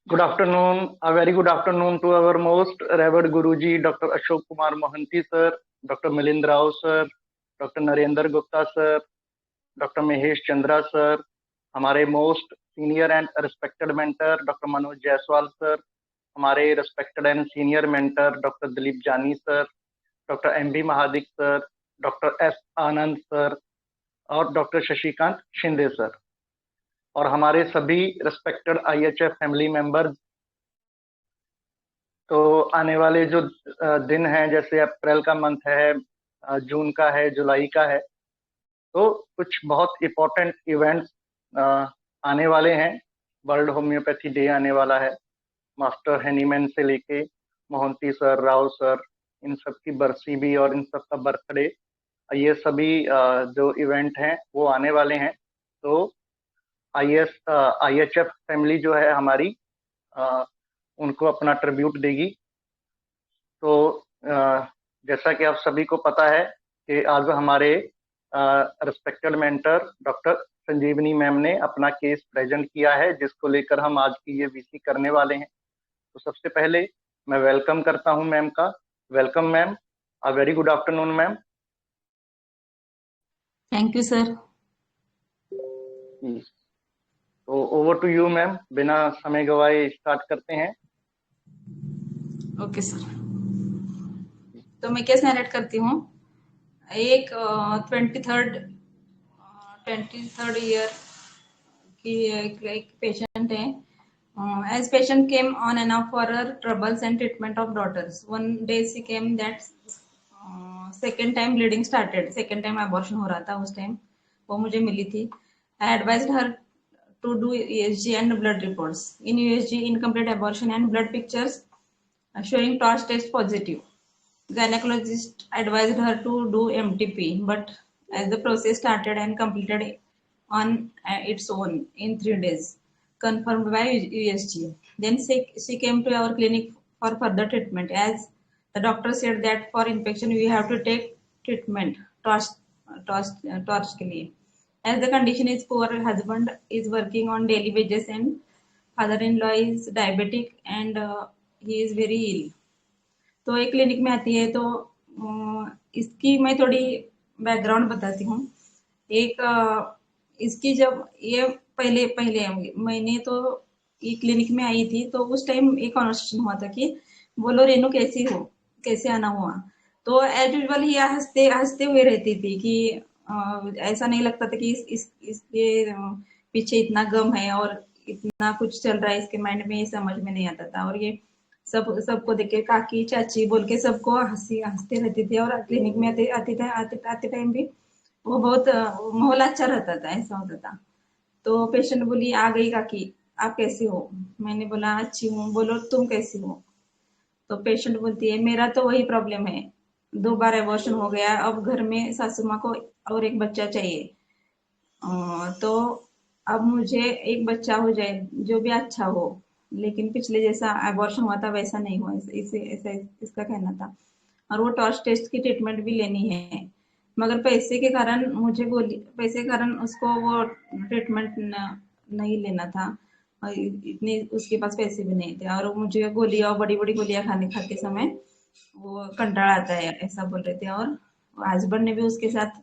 Good afternoon. A very good afternoon to our most revered Guruji, Dr. Ashok Kumar Mohanty sir, Dr. Milind Rao sir, Dr. Narendra Gupta sir, Dr. Mahesh Chandra sir, हमारे most senior and respected mentor doctor Manoj Jaiswal sir, हमारे respected and senior mentor doctor Dilip Jani sir, doctor M B Mahadik sir, doctor S Anand sir और doctor Shashikant Shinde sir, और हमारे सभी respected IHF family members. तो आने वाले जो दिन हैं, जैसे अप्रैल का मंथ है, जून का है, जुलाई का है, तो कुछ बहुत इम्पोर्टेंट इवेंट्स आने वाले हैं। वर्ल्ड होम्योपैथी डे आने वाला है। मास्टर हैनीमैन से लेके मोहंती सर, राव सर, इन सब की बरसी भी और इन सब का बर्थडे, ये सभी जो इवेंट हैं वो आने वाले हैं। तो आईएचएफ फैमिली जो है हमारी, उनको अपना ट्रिब्यूट देगी। तो जैसा कि आप सभी को पता है कि आज हमारे रिस्पेक्टेड मेंटर डॉक्टर संजीवनी मैम ने अपना केस प्रेजेंट किया है, जिसको लेकर हम आज की ये वीसी करने वाले हैं। तो सबसे पहले मैं वेलकम करता हूं मैम का। Welcome ma'am, a very good afternoon ma'am. Thank you sir. तो ओवर टू यू मैम, बिना समय गवाए स्टार्ट करते हैं। Okay sir. तो मैं केस नरेट करती हूँ। एक 23rd ईयर की एक पेशेंट है। As patient came on and off for her troubles and treatment of daughters. One day she came that second time bleeding started. Second time abortion हो रहा था उस टाइम, वो मुझे मिली थी। I advised her to do ESG and blood reports. In ESG, incomplete abortion and blood pictures showing TORCH test positive. Gynecologist advised her to do MTP, but as the process started and completed on its own in 3 days, confirmed by USG. Then she came to our clinic for further treatment, as the doctor said that for infection we have to take treatment torch के लिए. As the condition is poor, husband is working on daily wages and father-in-law is diabetic and he is very ill. तो एक clinic में आती है। तो इसकी मैं थोड़ी बैकग्राउंड बताती हूँ। एक इसकी जब ये पहले पहले मैंने तो ये क्लिनिक में आई थी, तो उस टाइम एक कॉन्वर्सेशन हुआ था कि बोलो रेनू कैसी हो, कैसे आना हुआ। तो एज यूजल ही हंसते हंसते हुए रहती थी कि ऐसा नहीं लगता था कि इसके पीछे इतना गम है और इतना कुछ चल रहा है इसके माइंड में, ये समझ में नहीं आता था। और ये सबको देख के काकी चाची बोल के सबको हंसते रहती थी। और क्लिनिक में आते टाइम भी वो बहुत माहौल अच्छा रहता था, ऐसा होता था। तो पेशेंट बोली आ गई काकी, आप कैसी हो। मैंने बोला अच्छी हूँ, बोलो तुम कैसी हो। तो पेशेंट बोलती है मेरा तो वही प्रॉब्लम है, 2 बार एबॉर्शन हो गया, अब घर में सासू माँ को और एक बच्चा चाहिए। तो अब मुझे एक बच्चा हो जाए जो भी अच्छा हो, लेकिन पिछले जैसा एबॉर्शन हुआ था वैसा नहीं हुआ, इसे ऐसा इसका कहना था। और वो टॉर्च टेस्ट की ट्रीटमेंट भी लेनी है, मगर पैसे के कारण पैसे के कारण उसको वो ट्रीटमेंट नहीं लेना था। और इतने उसके पास पैसे भी नहीं थे, और मुझे गोलियां, बड़ी बड़ी गोलियां खाते समय वो कंटाला आता है, ऐसा बोल रहे थे। और हस्बैंड ने भी उसके साथ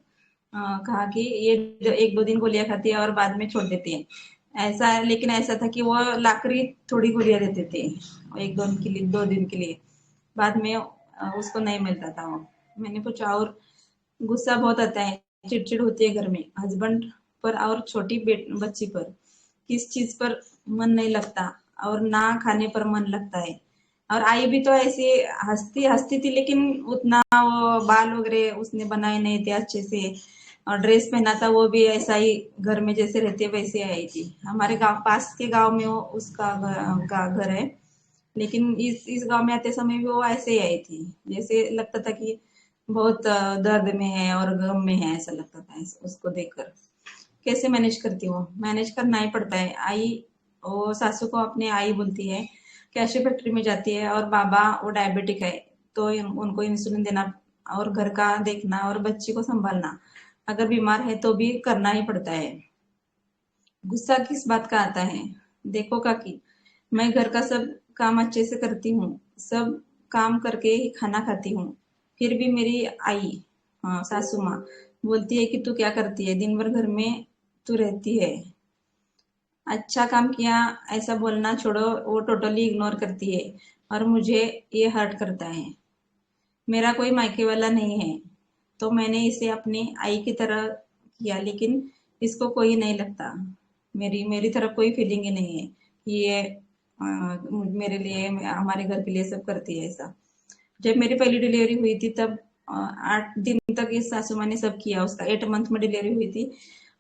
कहा कि ये 1-2 दिन गोलियां खाती है और बाद में छोड़ देती है ऐसा। लेकिन ऐसा था कि वो लाकड़ी थोड़ी गोलियां देते थे 1-2 दिन के लिए, 2 दिन के लिए, बाद में उसको नहीं मिलता था वो। मैंने पूछा, और गुस्सा बहुत आता है, चिड़चिड़ होती है घर में, हस्बैंड पर और छोटी बच्ची पर, किस चीज पर मन नहीं लगता, और ना खाने पर मन लगता है। और आई भी तो ऐसी हंसती हंसती थी, लेकिन उतना वो बाल वगैरह उसने बनाए नहीं थे अच्छे से, और ड्रेस पहना था वो भी ऐसा ही घर में जैसे रहती है वैसे आई थी। हमारे गांव, पास के गांव में वो उसका घर है, लेकिन इस गांव में आते समय भी वो ऐसे ही आई थी, जैसे लगता था कि बहुत दर्द में है और गम में है, ऐसा लगता था उसको देखकर। कैसे मैनेज करती हूँ, मैनेज करना ही पड़ता है। आई वो सासू को अपने आई बोलती है, कैशे फैक्ट्री में जाती है, और बाबा वो डायबिटिक है, तो उनको इंसुलिन देना और घर का देखना और बच्ची को संभालना, अगर बीमार है तो भी करना ही पड़ता है। गुस्सा किस बात का आता है, देखो काकी, मैं घर का सब काम अच्छे से करती हूँ, सब काम करके ही खाना खाती हूँ। फिर भी मेरी आई, हाँ सासू माँ, बोलती है कि तू क्या करती है, दिन भर घर में तू रहती है। अच्छा काम किया ऐसा बोलना छोड़ो, वो टोटली इग्नोर करती है और मुझे ये हर्ट करता है। मेरा कोई मायके वाला नहीं है, तो मैंने इसे अपनी आई की तरह किया, लेकिन इसको कोई नहीं लगता। मेरी मेरी तरफ कोई फीलिंग ही नहीं है कि ये मेरे लिए, हमारे घर के लिए सब करती है ऐसा। जब मेरी पहली डिलीवरी हुई थी तब 8 दिन तक इस सासू माँ ने सब किया, उसका 8 मंथ में डिलीवरी हुई थी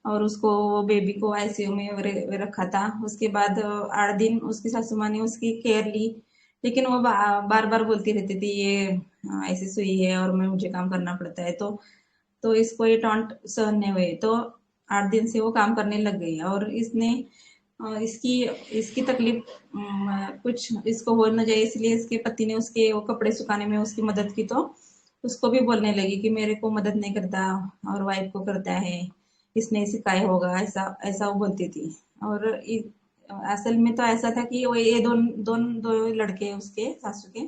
और उसको, बेबी को आईसीयू में रखा था। उसके बाद 8 दिन उसकी सासू माँ ने उसकी केयर ली, लेकिन वो बार बार बोलती रहती थी ये ऐसी सुई है और मैं, मुझे काम करना पड़ता है। तो इसको ये टॉन्ट सहन नहीं हुए, तो 8 दिन से वो काम करने लग गई और इसने इसकी इसकी तकलीफ कुछ इसको हो न जाए, इसलिए इसके पति ने उसके वो कपड़े सुखाने में उसकी मदद की, तो उसको भी बोलने लगी कि मेरे को मदद नहीं करता और वाइफ को करता है, इसने सिखाया होगा, ऐसा ऐसा वो बोलती थी। और असल में तो ऐसा था कि वो ये दो लड़के उसके सासू के,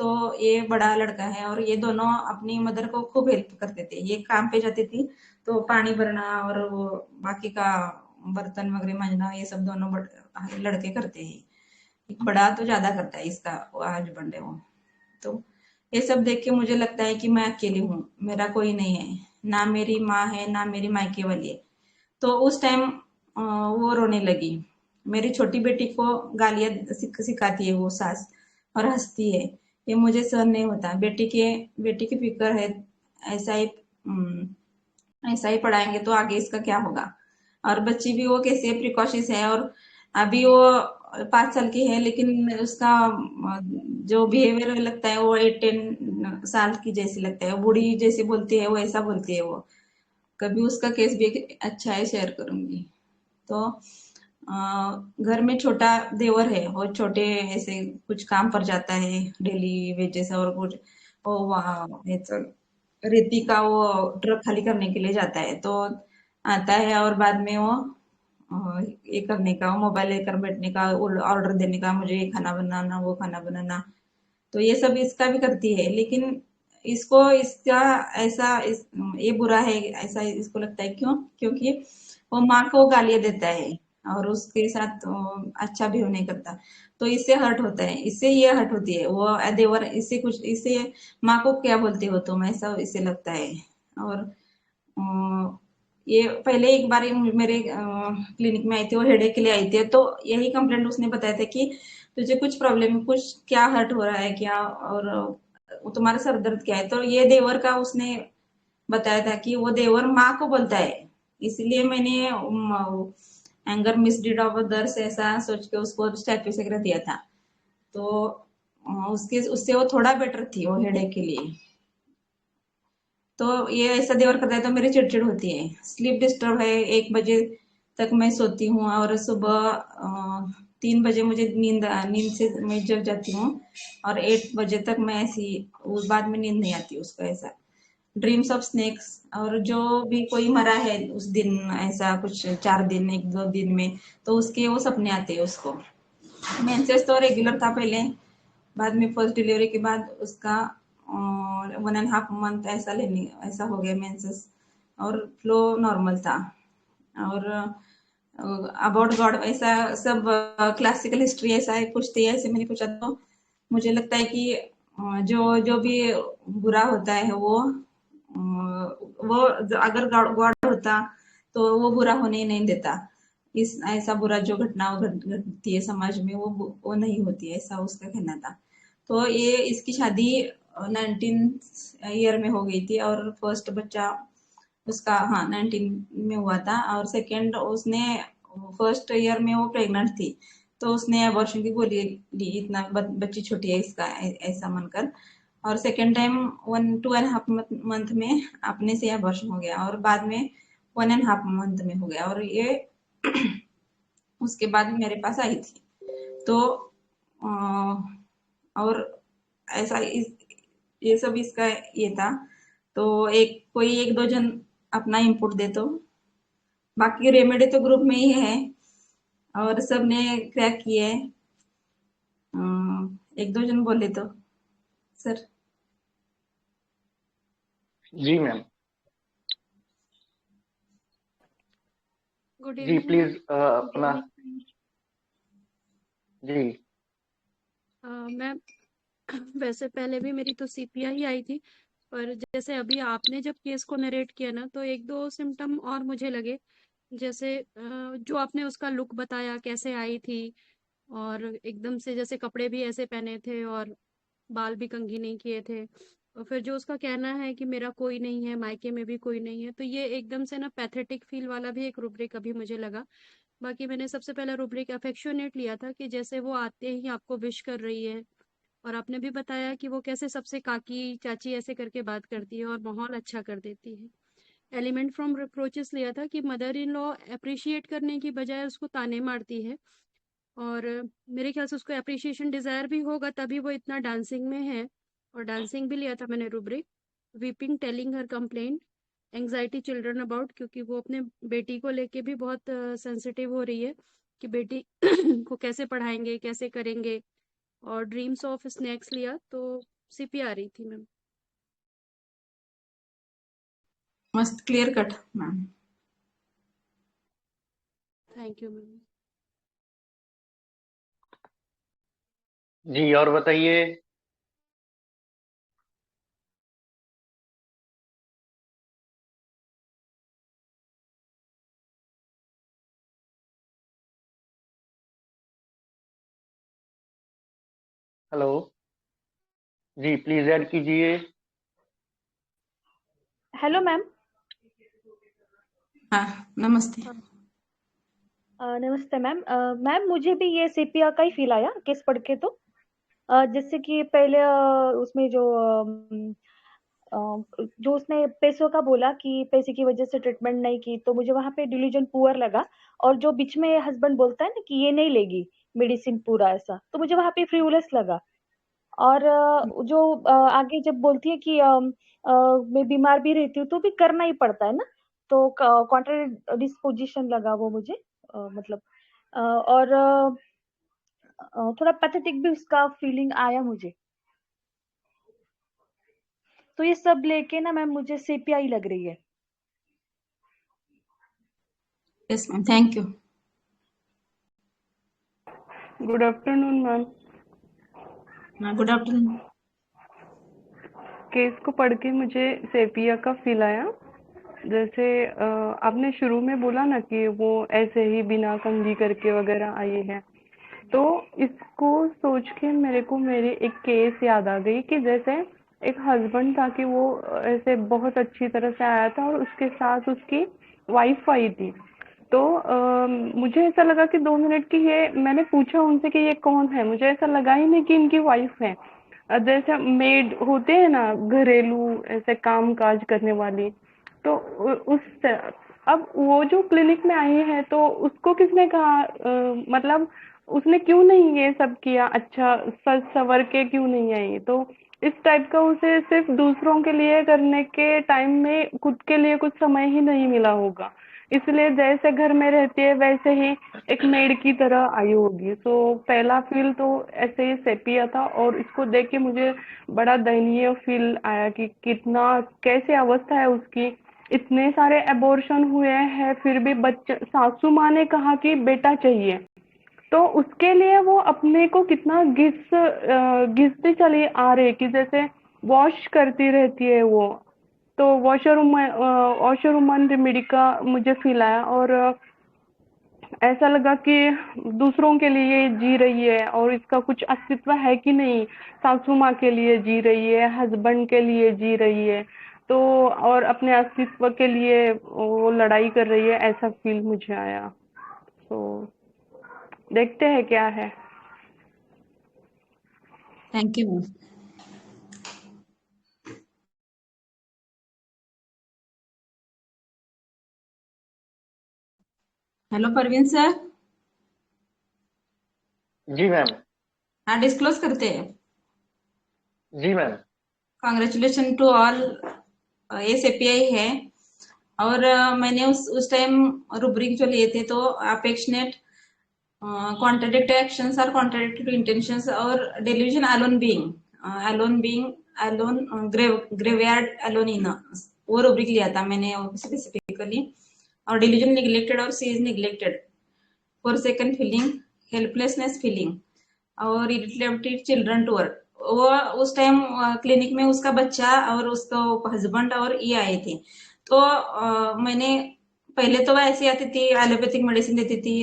तो ये बड़ा लड़का है और ये दोनों अपनी मदर को खूब हेल्प करते थे। ये काम पे जाती थी तो पानी भरना और वो बाकी का बर्तन वगैरह मांजना ये सब दोनों लड़के करते हैं। बड़ा तो ज्यादा करता है, इसका हस्बैंड है वो। तो ये सब देख के मुझे लगता है कि मैं अकेली हूँ, मेरा कोई नहीं है, ना मेरी माँ है ना मेरी मायके वाली है। तो उस टाइम वो रोने लगी। मेरी छोटी बेटी को गालियां सिखाती है वो सास और हंसती है। ये मुझे सहन नहीं होता। बेटी की फिक्र है, ऐसा ही ऐसा ही पढ़ाएंगे तो आगे इसका क्या होगा। और बच्ची भी वो कैसे प्रिकॉशियस है, और अभी वो 5 साल की है, लेकिन उसका जो बिहेवियर लगता है वो 8-10 साल की जैसी लगता है, वो बूढ़ी जैसी बोलती है, वो ऐसा बोलती है वो। कभी उसका केस भी अच्छा है, शेयर करूंगी। तो घर में छोटा देवर है, वो छोटे ऐसे कुछ काम पर जाता है डेली वेजेस, और कुछ वो वहाँ रेती का वो ट्रक खाली करने के लिए जाता है, तो आता है और बाद में वो ये करने का, मोबाइल लेकर बैठने का, ऑर्डर देने का, मुझे ये खाना बनाना वो खाना बनाना, तो ये सब इसका भी करती है। लेकिन इसको इसका ऐसा ये बुरा है ऐसा इसको लगता है, क्यों? क्योंकि वो माँ को गालियां देता है और उसके साथ अच्छा भी नहीं करता, तो इससे हर्ट होता है, इससे ये हर्ट होती है वो देवर, इससे कुछ, इससे माँ को क्या बोलते हो तुम, ऐसा इससे लगता है। और ये पहले एक बार मेरे क्लिनिक में आई थी, वो हेडेक के लिए आई थी, तो यही कंप्लेंट उसने बताया था कि तुझे कुछ प्रॉब्लम है, कुछ क्या हर्ट हो रहा है क्या, और तुम्हारा सर दर्द क्या है। तो ये देवर का उसने बताया था कि वो देवर माँ को बोलता है, इसलिए मैंने एंगर मिसडीड ऑफ अदर्स ऐसा सोच के उसको स्टैट्यू से दिया था। तो उसके उससे वो थोड़ा बेटर थी वो हेडेक के लिए। तो ये ऐसा देवर करता है तो मेरी चिड़चिड़ होती है, स्लीप डिस्टर्ब है, 1 बजे तक मैं सोती हूँ और सुबह 3 बजे मुझे नींद नींद से मैं जग जाती हूँ, और 8 बजे तक मैं ऐसी, उस बाद में नींद नहीं आती उसको, ऐसा ड्रीम्स ऑफ स्नेक्स। और जो भी कोई मरा है उस दिन, ऐसा कुछ 4 दिन 1-2 दिन में, तो उसके वो सपने आते हैं उसको। मेंसेस तो रेगुलर था पहले, बाद में फर्स्ट डिलीवरी के बाद उसका 1.5 मंथ ऐसा लेने ऐसा हो गया मेंसेस, और फ्लो नॉर्मल था। और अबाउट गॉड ऐसा सब क्लासिकल हिस्ट्री ऐसा है कुछ थी, ऐसे मैंने पूछा तो मुझे लगता है कि जो जो भी बुरा होता है वो अगर गॉड होता तो वो बुरा होने ही नहीं देता। इस ऐसा बुरा जो घटना घटती है समाज में वो नहीं होती है, ऐसा उसका कहना था। तो ये इसकी शादी 19 ईयर में हो गई थी, और फर्स्ट बच्चा उसका, हाँ 19 में हुआ था, और सेकंड उसने फर्स्ट ईयर में वो प्रेग्नेंट थी, तो उसने अबॉर्शन की गोली ली, इतना बच्ची छोटी है इसका ऐसा मानकर। और सेकेंड टाइम 1-2.5 मंथ में अपने से अबॉर्शन हो गया, और बाद में 1.5 मंथ में हो गया, और ये उसके बाद मेरे पास आई थी। तो और ऐसा ये सब इसका ये था। तो कोई 1-2 जन अपना इनपुट दे, तो बाकी रेमेडी तो ग्रुप में ही है और सबने क्रैक किए। एक दो जन बोले तो सर। जी मैम। गुड जी इवनिंग मैम। प्लीज अपना। जी। मैम वैसे पहले भी मेरी तो सीपीआई आई थी, पर जैसे अभी आपने जब केस को नरेट किया ना, तो एक दो सिम्टम और मुझे लगे। जैसे जो आपने उसका लुक बताया कैसे आई थी, और एकदम से जैसे कपड़े भी ऐसे पहने थे और बाल भी कंघी नहीं किए थे। और फिर जो उसका कहना है कि मेरा कोई नहीं है, मायके में भी कोई नहीं है, तो ये एकदम से ना पैथेटिक फील वाला भी एक रूब्रिक अभी मुझे लगा। बाकी मैंने सबसे पहला रूब्रिक अफेक्शनेट लिया था, कि जैसे वो आते ही आपको विश कर रही है। और आपने भी बताया कि वो कैसे सबसे काकी चाची ऐसे करके बात करती है और माहौल अच्छा कर देती है। एलिमेंट फ्रॉम रिप्रोचेस लिया था, कि मदर इन लॉ अप्रिशिएट करने की बजाय उसको ताने मारती है। और मेरे ख्याल से उसको अप्रिशिएशन डिजायर भी होगा, तभी वो इतना डांसिंग में है। और डांसिंग भी लिया था मैंने rubric. Weeping telling her complaint, anxiety children about, क्योंकि वो अपने बेटी को लेके भी बहुत सेंसिटिव हो रही है कि बेटी को कैसे पढ़ाएंगे, कैसे करेंगे। और ड्रीम्स ऑफ स्नैक्स लिया, तो सीपी आ रही थी मैम। मस्त clear cut ma'am. Thank you ma'am. जी और बताइए। हेलो। जी प्लीज ऐड कीजिए। Hello ma'am. हाँ नमस्ते। हाँ नमस्ते मैम। मैम मुझे भी ये सीपिया का ही फील आया केस पढ़ के। तो जैसे कि पहले उसमें जो उसने पैसों का बोला कि पैसे की वजह से ट्रीटमेंट नहीं की, तो मुझे वहां पे डिलीजन पुअर लगा। और जो बीच में हस्बैंड बोलता है ना कि ये नहीं लेगी मेडिसिन पूरा, ऐसा तो मुझे वहां पे फ्रीवलेस लगा। और जो आगे जब बोलती है कि मैं बीमार भी रहती हूँ तो भी करना ही पड़ता है ना, तो कॉन्ट्रा डिस्पोजिशन लगा वो मुझे। मतलब और थोड़ा पैथेटिक भी उसका फीलिंग आया मुझे। तो ये सब लेके ना मैम मुझे सीपीआई लग रही है। Yes ma'am, thank you. Good afternoon ma'am. Good afternoon. Case को पढ़ के मुझे सेपिया का फील आया। जैसे आपने शुरू में बोला ना कि वो ऐसे ही बिना कंघी करके वगैरह आई है, तो इसको सोच के मेरे को मेरी एक केस याद आ गई कि जैसे एक हस्बैंड था कि वो ऐसे बहुत अच्छी तरह से आया था और उसके साथ उसकी वाइफ आई थी। तो मुझे ऐसा लगा कि 2 मिनट की, ये मैंने पूछा उनसे कि ये कौन है, मुझे ऐसा लगा ही नहीं कि इनकी वाइफ है। जैसे मेड होते हैं ना घरेलू ऐसे काम काज करने वाली, तो उस अब वो जो क्लिनिक में आई है तो उसको किसने कहा, मतलब उसने क्यों नहीं ये सब किया, अच्छा सज सवर के क्यों नहीं आई। तो इस टाइप का उसे सिर्फ दूसरों के लिए करने के टाइम में खुद के लिए कुछ समय ही नहीं मिला होगा, इसलिए जैसे घर में रहती है वैसे ही एक मेड की तरह आई होगी। तो पहला फील तो ऐसे ही सेपिया था, और इसको देख के मुझे बड़ा दयनीय फील आया कि कितना कैसे अवस्था है उसकी। इतने सारे अबॉर्शन हुए हैं फिर भी बच्चे, सासू माँ ने कहा कि बेटा चाहिए, तो उसके लिए वो अपने को कितना घिसती चली आ रही कि जैसे वॉश करती रहती है वो। तो वॉशर वुमन रेमेडी का मुझे फील आया, और ऐसा लगा कि दूसरों के लिए जी रही है और इसका कुछ अस्तित्व है कि नहीं। सासू माँ के लिए जी रही है, हस्बैंड के लिए जी रही है, तो और अपने अस्तित्व के लिए वो लड़ाई कर रही है, ऐसा फील मुझे आया। तो देखते हैं क्या है। Thank you ma'am. Hello Parveen sir. जी मैम। हाँ डिस्क्लोज करते हैं। जी मैम। Congratulation to all. ये सीपीआई है। और मैंने उस टाइम रूब्रिक जो लिए थे तो अपेक्शनेट contradictory actions or contradictory intentions or delusion alone being graveyard alone in वो रूब्रिक लिया था मैंने स्पेसिफिकली। और delusion neglected और she is neglected, forsaken feeling, helplessness feeling और irritability children to work। वो उस टाइम क्लिनिक में उसका बच्चा और उसका हस्बैंड और ये आए थे। तो मैंने पहले तो वो ऐसी आती थी, एलोपैथिक मेडिसिन देती थी,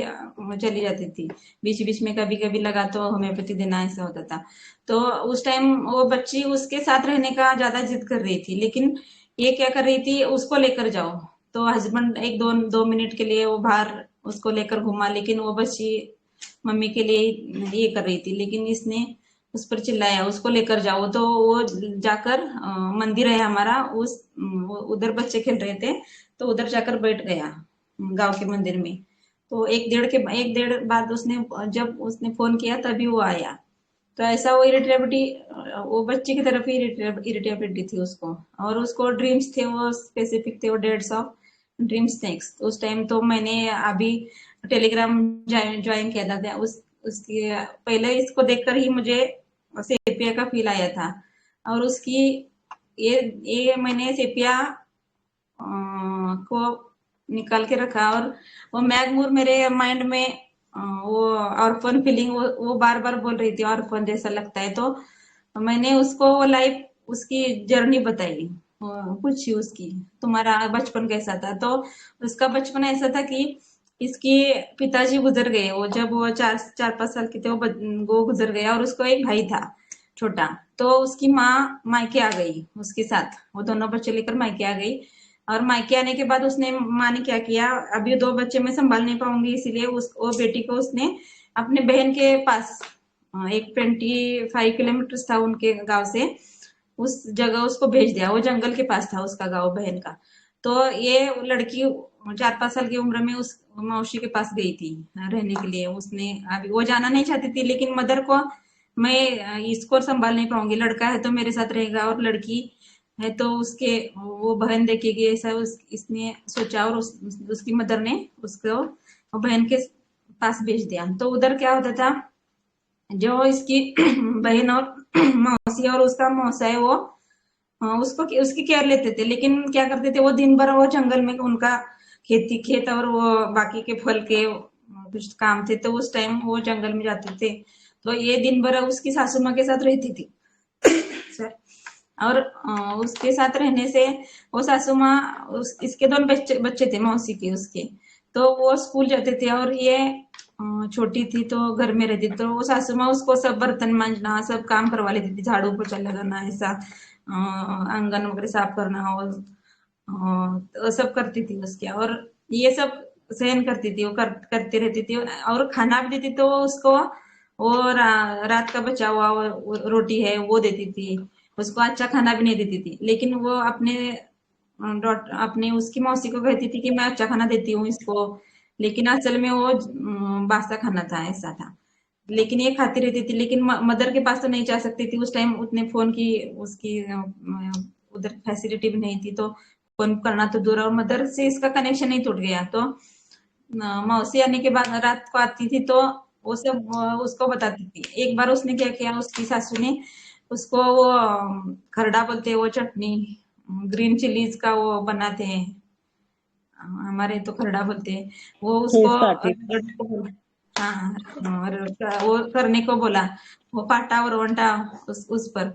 चली जाती थी, बीच बीच में कभी कभी लगा तो होम्योपैथी देना, ऐसा होता था। तो उस टाइम वो बच्ची उसके साथ रहने का ज्यादा जिद कर रही थी, लेकिन ये क्या कर रही थी, उसको लेकर जाओ। तो हस्बैंड एक दो मिनट के लिए वो बाहर उसको लेकर घुमा, लेकिन वो बच्ची मम्मी के लिए ये कर रही थी, लेकिन इसने उस पर चिल्लाया उसको लेकर जाओ। तो वो जाकर मंदिर है हमारा, उधर बच्चे खेल रहे थे, तो उधर जाकर बैठ गया गांव के मंदिर में। तो एक डेढ़ बाद जब उसने फोन किया तभी वो आया। तो ऐसा वो इरिटेबिलिटी, वो बच्चे की तरफ ही इरिटेबिलिटी थी उसको, और उसको ड्रीम्स थे, वो स्पेसिफिक थे, वो डेट्स ऑफ ड्रीम स्नेक्स। तो उस टाइम तो मैंने अभी टेलीग्राम ज्वाइन किया था, उसके पहले इसको देखकर ही मुझे सेपिया का फील आया था। और उसकी ये मैंने सेपिया को निकाल के रखा, और वो मैगमूर मेरे माइंड में वो ऑर्फन फीलिंग वो बार बार बोल रही थी, ऑर्फन जैसा लगता है। तो मैंने उसको लाइफ उसकी जर्नी बताई, पूछी उसकी तुम्हारा बचपन कैसा था। तो उसका बचपन ऐसा था कि इसके पिताजी गुजर गए, वो जब वो 4-5 साल की थे, वो गुजर गया, और उसको एक भाई था छोटा। तो उसकी माँ मायके आ गई उसके साथ, वो दोनों बच्चे लेकर मायके आ गई। और मायके आने के बाद उसने माँ ने क्या किया, अभी 2 बच्चे मैं संभाल नहीं पाऊंगी, इसीलिए वो बेटी को उसने अपने बहन के पास, एक 25 किलोमीटर था उनके गांव से, उस जगह उसको भेज दिया। वो जंगल के पास था उसका गांव बहन का। तो ये लड़की 4-5 साल की उम्र में उस मौसी के पास गई थी रहने के लिए। उसने अभी वो जाना नहीं चाहती थी, लेकिन मदर को मैं इसको संभाल नहीं पाऊंगी, लड़का है तो मेरे साथ रहेगा, और लड़की है तो उसके वो बहन देखेगी, ऐसा इसने सोचा। और उसकी मदर ने उसको बहन के पास भेज दिया। तो उधर क्या होता था, जो इसकी बहन और मौसी और उसका मौसा है, वो उसको उसकी केयर लेते थे। लेकिन क्या करते थे, वो दिन भर वो जंगल में उनका खेत और वो बाकी के फल के कुछ काम थे, तो उस टाइम वो जंगल में जाते थे। तो ये दिन भर उसकी सासू माँ के साथ रहती थी सर। और उसके साथ रहने से वो सासू माँ, इसके 2 बच्चे थे मौसी के उसके, तो वो स्कूल जाते थे, और ये छोटी थी तो घर में रहती। तो वो सासू माँ उसको सब बर्तन मांजना सब काम करवा लेती थी, झाड़ू पोछा लगाना, ऐसा आंगन वगैरह साफ करना, और तो सब करती थी उसके। और ये सब सहन करती थी, वो करती रहती थी। और खाना भी देती तो उसको वो रात का बचा हुआ रोटी है वो देती थी उसको, अच्छा खाना भी नहीं देती थी। लेकिन वो अपने उसकी मौसी को कहती थी कि मैं अच्छा खाना देती हूँ इसको, लेकिन असल में वो बासा खाना था, ऐसा था। लेकिन ये खाती रहती थी, लेकिन मदर के पास तो नहीं जा सकती थी उस टाइम, उतने फोन की उसकी उधर फैसिलिटी भी नहीं थी, तो फोन करना तो दूर, और मदर से इसका कनेक्शन ही टूट गया। तो मौसी आने के बाद रात को आती थी, तो वो सब उसको बताती थी। एक बार उसने क्या किया, उसकी सासू ने उसको वो खरडा बोलते हैं, वो चटनी ग्रीन चिलीज का वो बनाते हैं, हमारे तो खरडा बोलते हैं, वो उसको हाँ, और वो करने को बोला, वो पाटा और वंटा उस पर।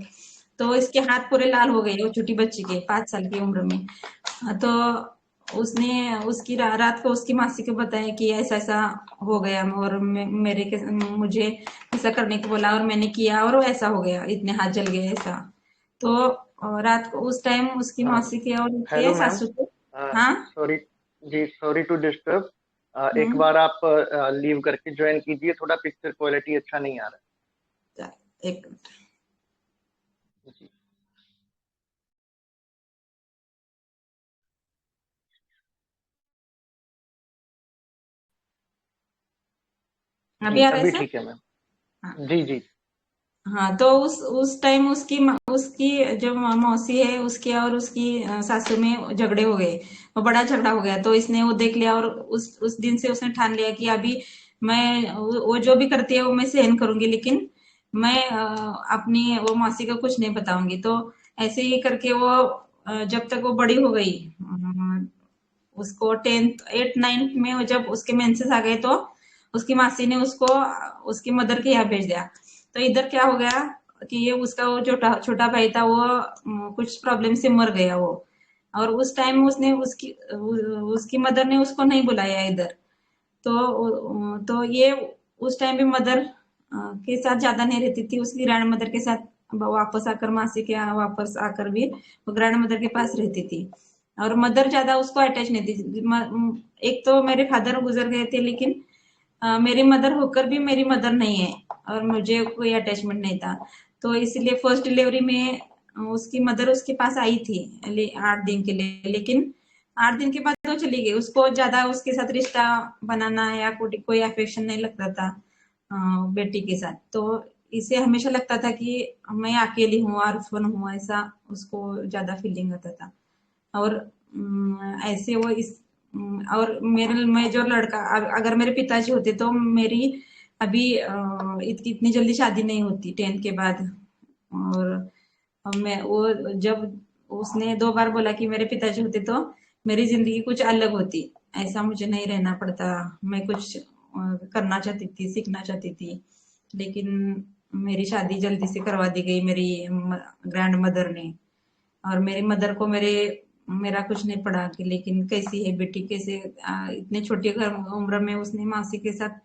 तो इसके हाथ पूरे लाल हो गए, वो छोटी बच्ची के 5 साल की उम्र में। तो उसने उसकी रात को उसकी मासी को बताया कि ऐसा ऐसा हो गया, और मुझे ऐसा करने को बोला, और मैंने किया, और ऐसा हो गया, इतने हाथ जल गए ऐसा। तो रात को उस टाइम उसकी मासी के और उसके सासू को, हाँ सॉरी जी, सॉरी टू डिस्टर्ब। एक बार आप लीव करके ज्वाइन कीजिए, थोड़ा पिक्चर क्वालिटी अच्छा नहीं आ रहा है। एक मिनट जी। अभी आ रहा है सर? ठीक है मैम। हाँ जी जी। हाँ, तो उस टाइम उसकी जो मौसी है उसकी और उसकी सासू में झगड़े हो गए, वो बड़ा झगड़ा हो गया। तो इसने वो देख लिया, और उस दिन से उसने ठान लिया कि अभी मैं वो जो भी करती है वो मैं सहन करूंगी, लेकिन मैं अपनी वो मौसी को कुछ नहीं बताऊंगी। तो ऐसे ही करके वो जब तक वो बड़ी हो गई, उसको 10th 8 9th में वो जब उसके मेंसेस आ गए तो उसकी मासी ने उसको उसकी मदर के यहाँ भेज दिया। तो इधर क्या हो गया कि ये उसका वो जो छोटा भाई था वो कुछ प्रॉब्लम से मर गया वो। और उस टाइम उसने उसकी मदर ने उसको नहीं बुलाया इधर। तो ये उस टाइम भी मदर के साथ ज्यादा नहीं रहती थी, उसकी ग्रैंड मदर के साथ वापस आकर मासी के यहाँ वापस आकर भी वो ग्रैंड मदर के पास रहती थी। और मदर ज्यादा उसको अटैच नहीं थी। एक तो मेरे फादर गुजर गए थे, लेकिन मेरी मदर होकर भी मेरी मदर नहीं है और मुझे कोई अटैचमेंट नहीं था। तो इसलिए फर्स्ट डिलीवरी में उसकी मदर उसके पास आई थी 8 दिन के लिए, लेकिन 8 दिन के बाद वो चली गई। उसको ज्यादा उसके साथ रिश्ता बनाना या कोई अफेक्शन नहीं लगता था बेटी के साथ। तो इसे हमेशा लगता था कि मैं अकेली हूँ, ऑर्फन हूँ, ऐसा उसको ज्यादा फीलिंग आता था। और ऐसे वो और मेरे मैं जो लड़का अगर मेरे पिताजी होते तो मेरी अभी इतनी जल्दी शादी नहीं होती 10th के बाद। और मैं वो जब उसने 2 बार बोला कि मेरे पिताजी होते तो मेरी जिंदगी कुछ अलग होती, ऐसा मुझे नहीं रहना पड़ता। मैं कुछ करना चाहती थी, सीखना चाहती थी, लेकिन मेरी शादी जल्दी से करवा दी गई मेरी ग्रैंड मदर ने। और मेरी मदर को मेरा कुछ नहीं पड़ा कि लेकिन कैसी है बेटी, कैसे इतने छोटी उम्र में उसने मासी के साथ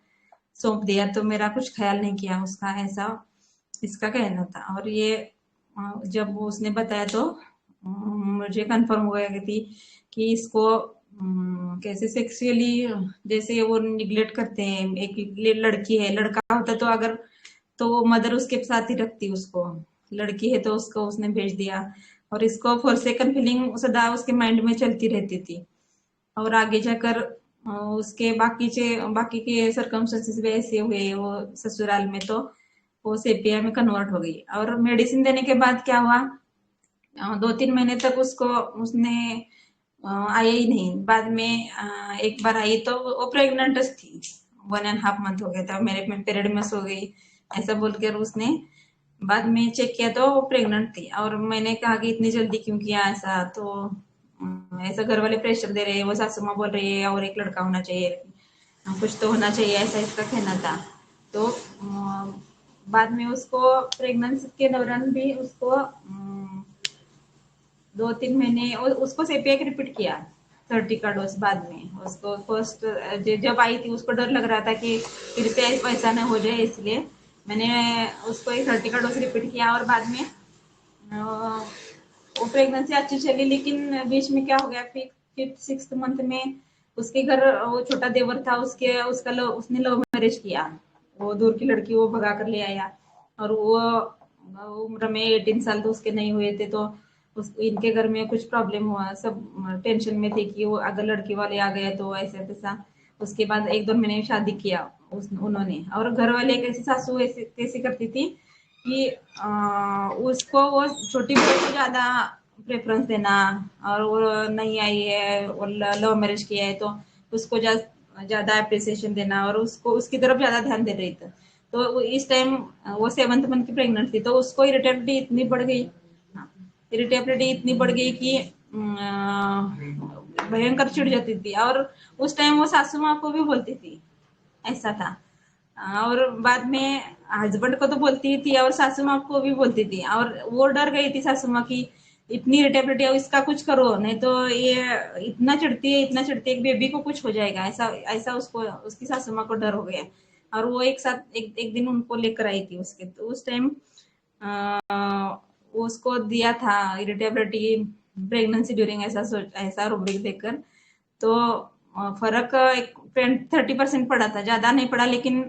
सौंप दिया, तो मेरा कुछ ख्याल नहीं किया उसका, ऐसा इसका कहना था। और ये जब उसने बताया तो मुझे कंफर्म हो गया कि इसको कैसे सेक्सुअली जैसे वो निग्लेक्ट करते हैं। एक लड़की है, लड़का होता तो अगर तो वो मदर उसके साथ ही रखती उसको, लड़की है तो उसको उसने भेज दिया। और इसको फॉरसेकन फीलिंग सदा उसके माइंड में चलती रहती थी। और आगे जाकर उसके बाकी के सरकमस्टेंसेस भी ऐसे हुए वो ससुराल में, तो वो सेपिया में कन्वर्ट हो गई। और मेडिसिन देने के बाद क्या हुआ, 2-3 महीने तक उसको उसने आया ही नहीं। बाद में एक बार आई तो वो प्रेग्नेंट थी, 1.5 मंथ हो गया था, मेरे पीरियड मिस हो गई ऐसा बोलकर उसने बाद में चेक किया तो वो प्रेग्नेंट थी। और मैंने कहा कि इतनी जल्दी क्यों किया ऐसा, तो ऐसा घर वाले प्रेशर दे रहे हैं, वो सासू माँ बोल रही है और एक लड़का होना चाहिए, कुछ तो होना चाहिए, ऐसा इसका कहना था। तो बाद में उसको प्रेगनेंसी के दौरान भी उसको 2-3 महीने उसको सेपिया रिपीट किया 30 का डोज। बाद में उसको फर्स्ट जब आई थी उसको डर लग रहा था कि फिर से ऐसा न हो जाए, इसलिए मैंने उसको 30 का डोज रिपीट किया। और बाद में वो प्रेगनेंसी अच्छी चली, लेकिन बीच में क्या हो गया, 5th-6th मंथ में उसके घर वो छोटा देवर था, उसने लव मैरिज किया। वो दूर की लड़की वो भगा कर ले आया। और वो उम्र में 18 साल तो उसके नहीं हुए थे। तो इनके घर में कुछ प्रॉब्लम हुआ, सब टेंशन में थे कि वो अगर लड़की वाले आ गए तो ऐसा तैसा। उसके बाद 1-2 महीने में शादी किया उन्होंने। और घर वाले कैसी सासू कैसी करती थी कि उसको वो छोटी बहू को ज्यादा प्रेफरेंस देना। और वो नहीं आई है और लव मैरिज किया है तो उसको ज्यादा अप्रिसिएशन देना और उसको उसकी तरफ ज्यादा ध्यान दे रही थी। तो इस टाइम वो 7th मंथ की प्रेग्नेंट थी, तो उसको इरिटेबिलिटी इतनी बढ़ गई, इरिटेबिलिटी इतनी बढ़ गई कि भयंकर चिढ़ जाती थी। और उस टाइम वो सासू माँ को भी बोलती थी, ऐसा था। और बाद में हस्बैंड को तो बोलती थी और सासू माँ को भी बोलती थी। और वो डर गई थी सासू माँ की इतनी इरिटेबिलिटी है, इसका कुछ करो नहीं तो ये इतना चिढ़ती है, इतना चिढ़ती है कि बेबी को कुछ हो जाएगा, ऐसा ऐसा उसको उसकी सासू माँ को डर हो गया। और वो एक दिन उनको लेकर आई थी उसके, तो उस टाइम उसको दिया था इरिटेबिलिटी प्रेगनेंसी ड्यूरिंग, ऐसा रूब्रिक देकर। तो फर्क 30% पड़ा था, ज्यादा नहीं पड़ा। लेकिन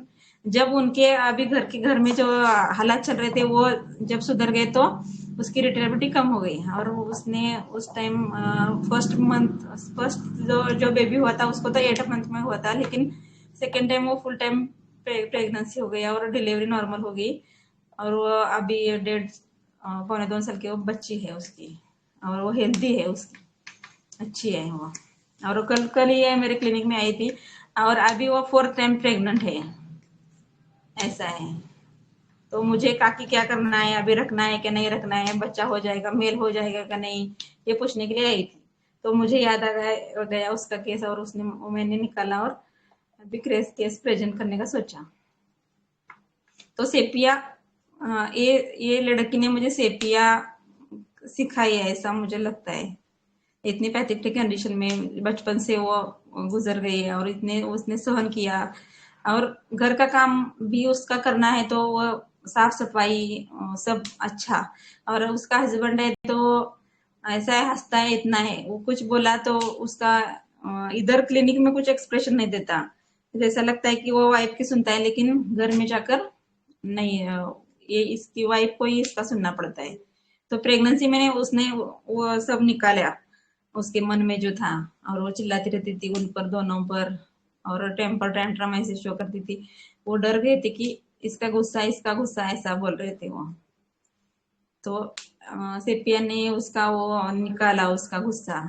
जब उनके अभी घर में जो हालात चल रहे थे वो जब सुधर गए तो उसकी रिटेबिलिटी कम हो गई। और उसने उस टाइम फर्स्ट जो बेबी हुआ था उसको तो 8 मंथ में हुआ था, लेकिन सेकेंड टाइम वो फुल टाइम प्रेगनेंसी हो गया और डिलीवरी नॉर्मल हो गई। और वो अभी 1.5-2 साल की वो बच्ची है उसकी, और वो हेल्दी है उसकी, अच्छी है वो। और कल कल ही मेरे क्लिनिक में आई थी। और अभी वो 4th टाइम प्रेग्नेंट है, ऐसा है। तो मुझे काकी क्या करना है, अभी रखना है कि नहीं रखना है, बच्चा हो जाएगा, मेल हो जाएगा कि नहीं, ये पूछने के लिए आई थी। तो मुझे याद आ गया उसका केस, और मैंने निकाला और अभी केस प्रेजेंट करने का सोचा। तो सेपिया, ये लड़की ने मुझे सेपिया सिखाई है, ऐसा मुझे लगता है। इतनी पैथेटिक कंडीशन में बचपन से वो गुजर गई है, और इतने उसने सहन किया, और घर का काम भी उसका करना है, तो वो साफ सफाई सब अच्छा। और उसका हस्बैंड है तो ऐसा है, हंसता है इतना है, वो कुछ बोला तो उसका इधर क्लिनिक में कुछ एक्सप्रेशन नहीं देता, जैसा लगता है कि वो वाइफ की सुनता है, लेकिन घर में जाकर नहीं, ये इसकी वाइफ को ही इसका सुनना पड़ता है। तो प्रेगनेंसी में उसने वो सब निकाला उसके मन में जो था, और वो चिल्लाती रहती थी उन पर, दोनों पर, और टेम्पर टेंट्रम ऐसे शो करती थी। वो डर गए थे कि इसका गुस्सा ऐसा बोल रहे थे वो। तो सेपिया ने उसका वो निकाला, उसका गुस्सा,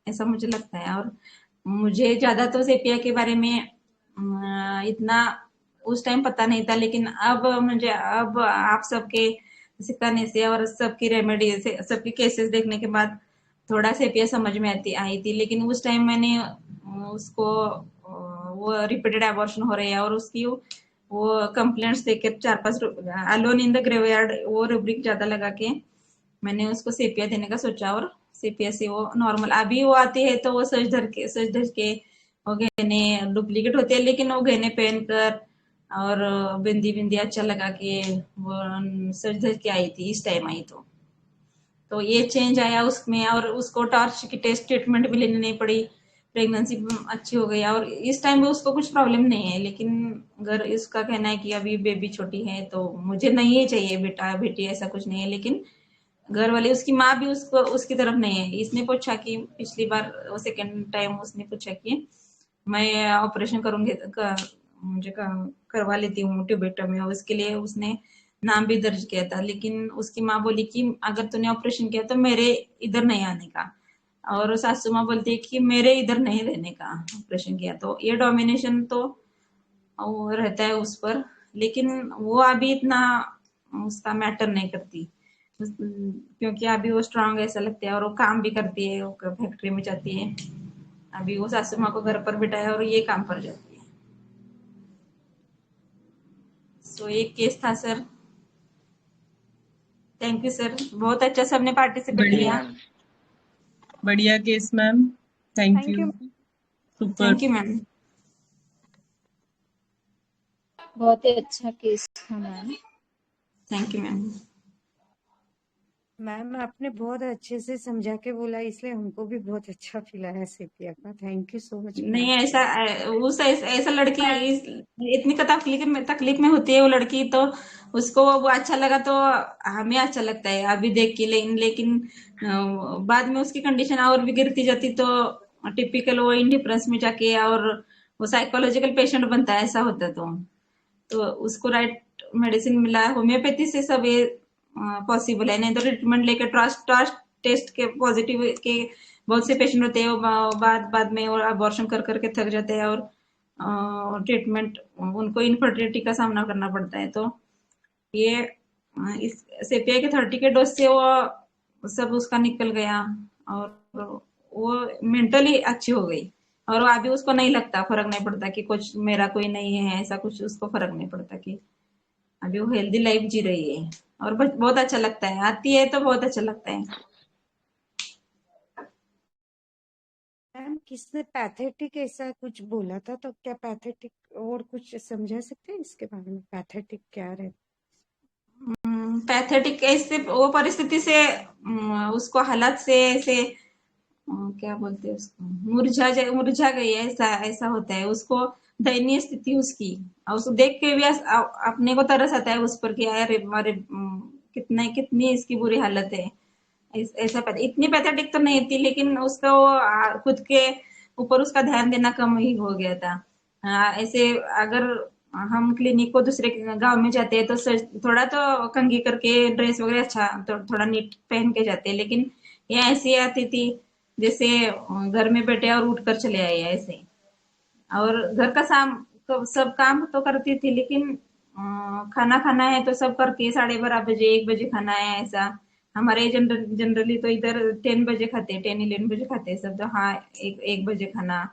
ऐसा मुझे लगता है। और मुझे ज्यादा तो सेपिया के बारे में इतना उस टाइम पता नहीं था, लेकिन अब मुझे, अब आप सबके सिखाने से और सबकी रेमेडी से, सबके केसेस देखने के बाद थोड़ा सेपिया समझ में आई थी। लेकिन उस टाइम मैंने उसको वो रिपीटेड एबॉर्शन हो रही है, और उसकी वो कंप्लेंट्स देकर 4-5 अलोन इन द ग्रेवयार्ड वो रुब्रिक ज्यादा लगा के मैंने उसको सेपिया देने का सोचा, और सेपिया से वो नॉर्मल अभी वो आती है, तो वो सच धज के वो गहने डुप्लीकेट होते हैं, लेकिन वो गहने पहन कर और बिंदी बिंदी अच्छा लगा के वो सच धज के आई थी, इस टाइम आई। तो ये चेंज आया उसमें, और उसको टॉर्च की टेस्ट ट्रीटमेंट भी लेनी नहीं पड़ी, प्रेगनेंसी अच्छी हो गई, और इस टाइम भी उसको कुछ प्रॉब्लम नहीं है। लेकिन अगर इसका कहना है कि अभी बेबी छोटी है, तो मुझे नहीं चाहिए बेटा बेटी, ऐसा कुछ नहीं है। लेकिन घर वाले, उसकी माँ भी उसको उसकी तरफ नहीं है। इसने पूछा कि पिछली बार सेकेंड टाइम उसने पूछा कि मैं ऑपरेशन करूंगी, मुझे करवा लेती हूँ ट्यूबेक्टमी, और उसके लिए उसने नाम भी दर्ज किया था। लेकिन उसकी माँ बोली कि अगर तूने ऑपरेशन किया तो मेरे इधर नहीं आने का, और सासू माँ बोलती है कि मेरे इधर नहीं रहने का, ऑपरेशन किया तो। ये डोमिनेशन तो वो रहता है उस पर, लेकिन वो अभी इतना उसका मैटर नहीं करती, क्योंकि अभी वो स्ट्रांग ऐसा लगता है, और वो काम भी करती है, वो फैक्ट्री में जाती है। अभी वो सासू माँ को घर पर बिठाया और ये काम पर जाती है। सो एक केस था सर। थैंक यू सर, बहुत अच्छा सबने पार्टिसिपेट जी किया। मैम। बढ़िया case ma'am, thank thank you, you. Super. Thank you ma'am. बहुत ही अच्छा केस था ma'am. Thank you ma'am. Ma'am आपने बहुत अच्छे से समझा के बोला, इसलिए हमको भी बहुत अच्छा फील आया सेपिया का। Thank you so much ma'am. नहीं ऐसा, ऐसा लड़की इतनी तकलीफ में होती है वो लड़की, तो उसको वो अच्छा लगा तो हमें अच्छा लगता है अभी देख के। लेकिन बाद में उसकी कंडीशन और भी गिरती जाती, तो टिपिकल वो इंडिफरेंस में जाके और वो साइकोलॉजिकल पेशेंट बनता है, ऐसा होता है। तो उसको राइट मेडिसिन मिला, होम्योपैथी से सब ये पॉसिबल है। नहीं तो ट्रीटमेंट लेकर ट्रस्ट ट्रस्ट टेस्ट के पॉजिटिव के बहुत से पेशेंट होते हैं, वो बाद में और अबॉर्शन कर करके थक जाते हैं, और ट्रीटमेंट उनको इनफर्टिलिटी का सामना करना पड़ता है। तो ये इस सेपिया के 30 के डोज से वो सब उसका निकल गया, और वो मेंटली अच्छी हो गई, और वो अभी उसको नहीं लगता, फर्क नहीं पड़ता कि कुछ मेरा कोई नहीं है, ऐसा कुछ उसको फर्क नहीं पड़ता, कि अभी वो हेल्दी लाइफ जी रही है, और बहुत अच्छा लगता है, आती है तो बहुत अच्छा लगता है। मैम किसने पैथेटिक ऐसा कुछ बोला था, तो क्या पैथेटिक और कुछ समझा सकते हैं इसके बारे में, पैथेटिक क्या है? पैथेटिक ऐसे वो परिस्थिति से, उसको हालत से ऐसे, क्या बोलते हैं उसको, मुरझा गई है, ऐसा ऐसा होता है उसको, दयनीय स्थिति उसकी, और उसको देख के भी अपने को तरस आता है उस पर कि यार हमारे कितनी इसकी बुरी हालत है। ऐसा इतनी पैथेटिक तो नहीं थी, लेकिन उसका वो खुद के ऊपर उसका ध्यान देना कम ही हो गया था। ऐसे अगर हम क्लिनिक को दूसरे गांव में जाते हैं, तो थोड़ा तो कंघी करके ड्रेस वगैरह अच्छा तो थोड़ा नीट पहन के जाते हैं, लेकिन ये ऐसी आती थी जैसे घर में बैठे और उठ कर चले आए ऐसे। और घर का तो सब काम तो करती थी, लेकिन खाना खाना है तो सब करके 12:30 बजे 1 बजे खाना है ऐसा। हमारे जनरली तो इधर 10 बजे खाते हैं, 10-11 बजे खाते हैं सब, तो हाँ 1 बजे खाना।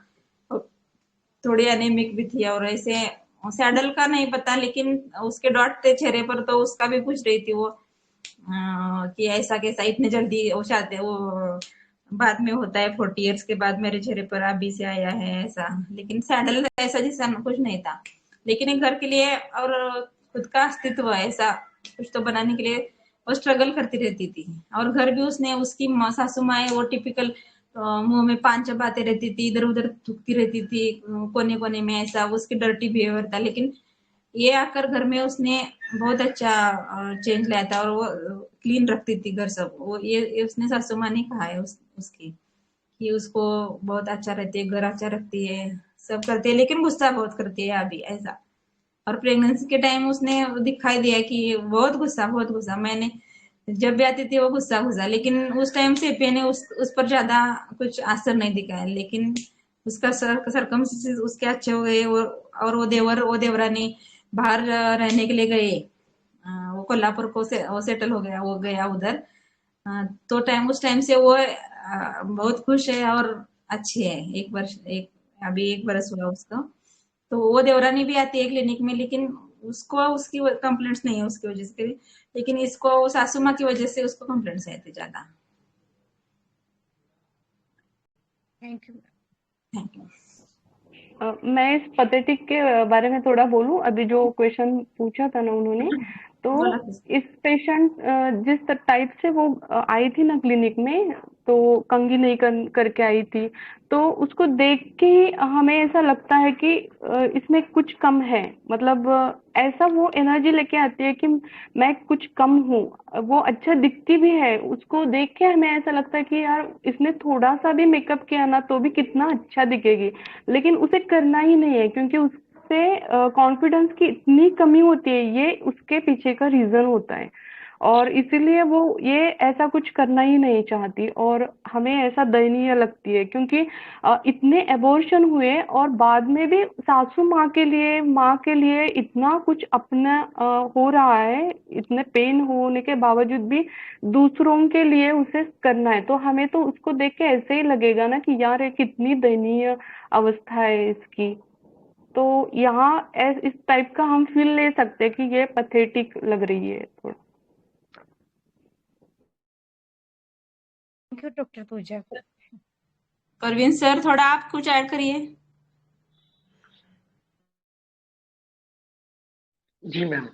थोड़ी एनीमिक भी थी, और ऐसे सैडल का नहीं पता, लेकिन उसके डॉट थे चेहरे पर, तो उसका भी पूछ रही थी वो कि ऐसा कैसा इतने जल्दी वो शादी वो बाद में होता है, 40 इयर्स के बाद मेरे चेहरे पर अभी से आया है ऐसा। लेकिन सैडल ऐसा जैसा कुछ नहीं था, लेकिन एक घर के लिए और खुद का अस्तित्व ऐसा कुछ तो बनाने के लिए वो स्ट्रगल करती रहती थी। और घर भी उसने उसकी सासू माँ वो टिपिकल मुंह में पान चबाते रहती थी, इधर उधर थूकती रहती थी कोने कोने में, ऐसा उसकी डर्टी बिहेवियर था। लेकिन ये आकर घर में उसने बहुत अच्छा चेंज लाया था, और वो क्लीन रखती थी घर सब। वो ये उसने सासू माँ ने कहा है उसकी कि उसको बहुत अच्छा रहती है, घर अच्छा रखती है, सब करती है, लेकिन गुस्सा बहुत करती है अभी ऐसा। और प्रेगनेंसी के टाइम उसने दिखाई दिया कि बहुत गुस्सा। मैंने जब भी आती थी वो गुस्सा गुस्सा, लेकिन उस टाइम से पे ने उस पर ज्यादा कुछ असर नहीं दिखाया। लेकिन उसका सरकमस्टेंसेस उसके अच्छे हो गए, और वो देवरानी बाहर रहने के लिए गए। वो कोल्हापुर को वो सेटल हो गया उधर। तो उस टाइम से वो बहुत खुश है और अच्छी है। अभी 1 बरस हुआ उसको। तो वो देवरानी भी आती है क्लिनिक में, लेकिन उसको उसकी कंप्लेंट्स नहीं है उसकी वजह से, लेकिन इसको सासू माँ की वजह से उसको कंप्लेंट्स है थे ज्यादा। Thank you. Thank you. मैं इस पथेटिक के बारे में थोड़ा बोलूं। अभी जो क्वेश्चन पूछा था ना उन्होंने, तो बोला इस पेशेंट जिस टाइप से वो आई थी ना क्लिनिक में, तो कंघी नहीं करके आई थी, तो उसको देख के ही हमें ऐसा लगता है कि इसमें कुछ कम है। मतलब ऐसा वो एनर्जी लेके आती है कि मैं कुछ कम हूँ। वो अच्छा दिखती भी है, उसको देख के हमें ऐसा लगता है कि यार इसने थोड़ा सा भी मेकअप किया ना तो भी कितना अच्छा दिखेगी, लेकिन उसे करना ही नहीं है क्योंकि उससे कॉन्फिडेंस की इतनी कमी होती है। ये उसके पीछे का रीजन होता है, और इसीलिए वो ये ऐसा कुछ करना ही नहीं चाहती। और हमें ऐसा दयनीय लगती है क्योंकि इतने एबॉर्शन हुए और बाद में भी सासू माँ के लिए इतना कुछ अपना हो रहा है, इतने पेन होने के बावजूद भी दूसरों के लिए उसे करना है। तो हमें तो उसको देख के ऐसे ही लगेगा ना कि यार ये कितनी दयनीय अवस्था है इसकी। तो यहाँ इस टाइप का हम फील ले सकते हैं कि ये पथेटिक लग रही है थोड़ा। Thank you doctor Pooja. Parveen sir, थोड़ा आप कुछ ऐड करिए। जी मैम।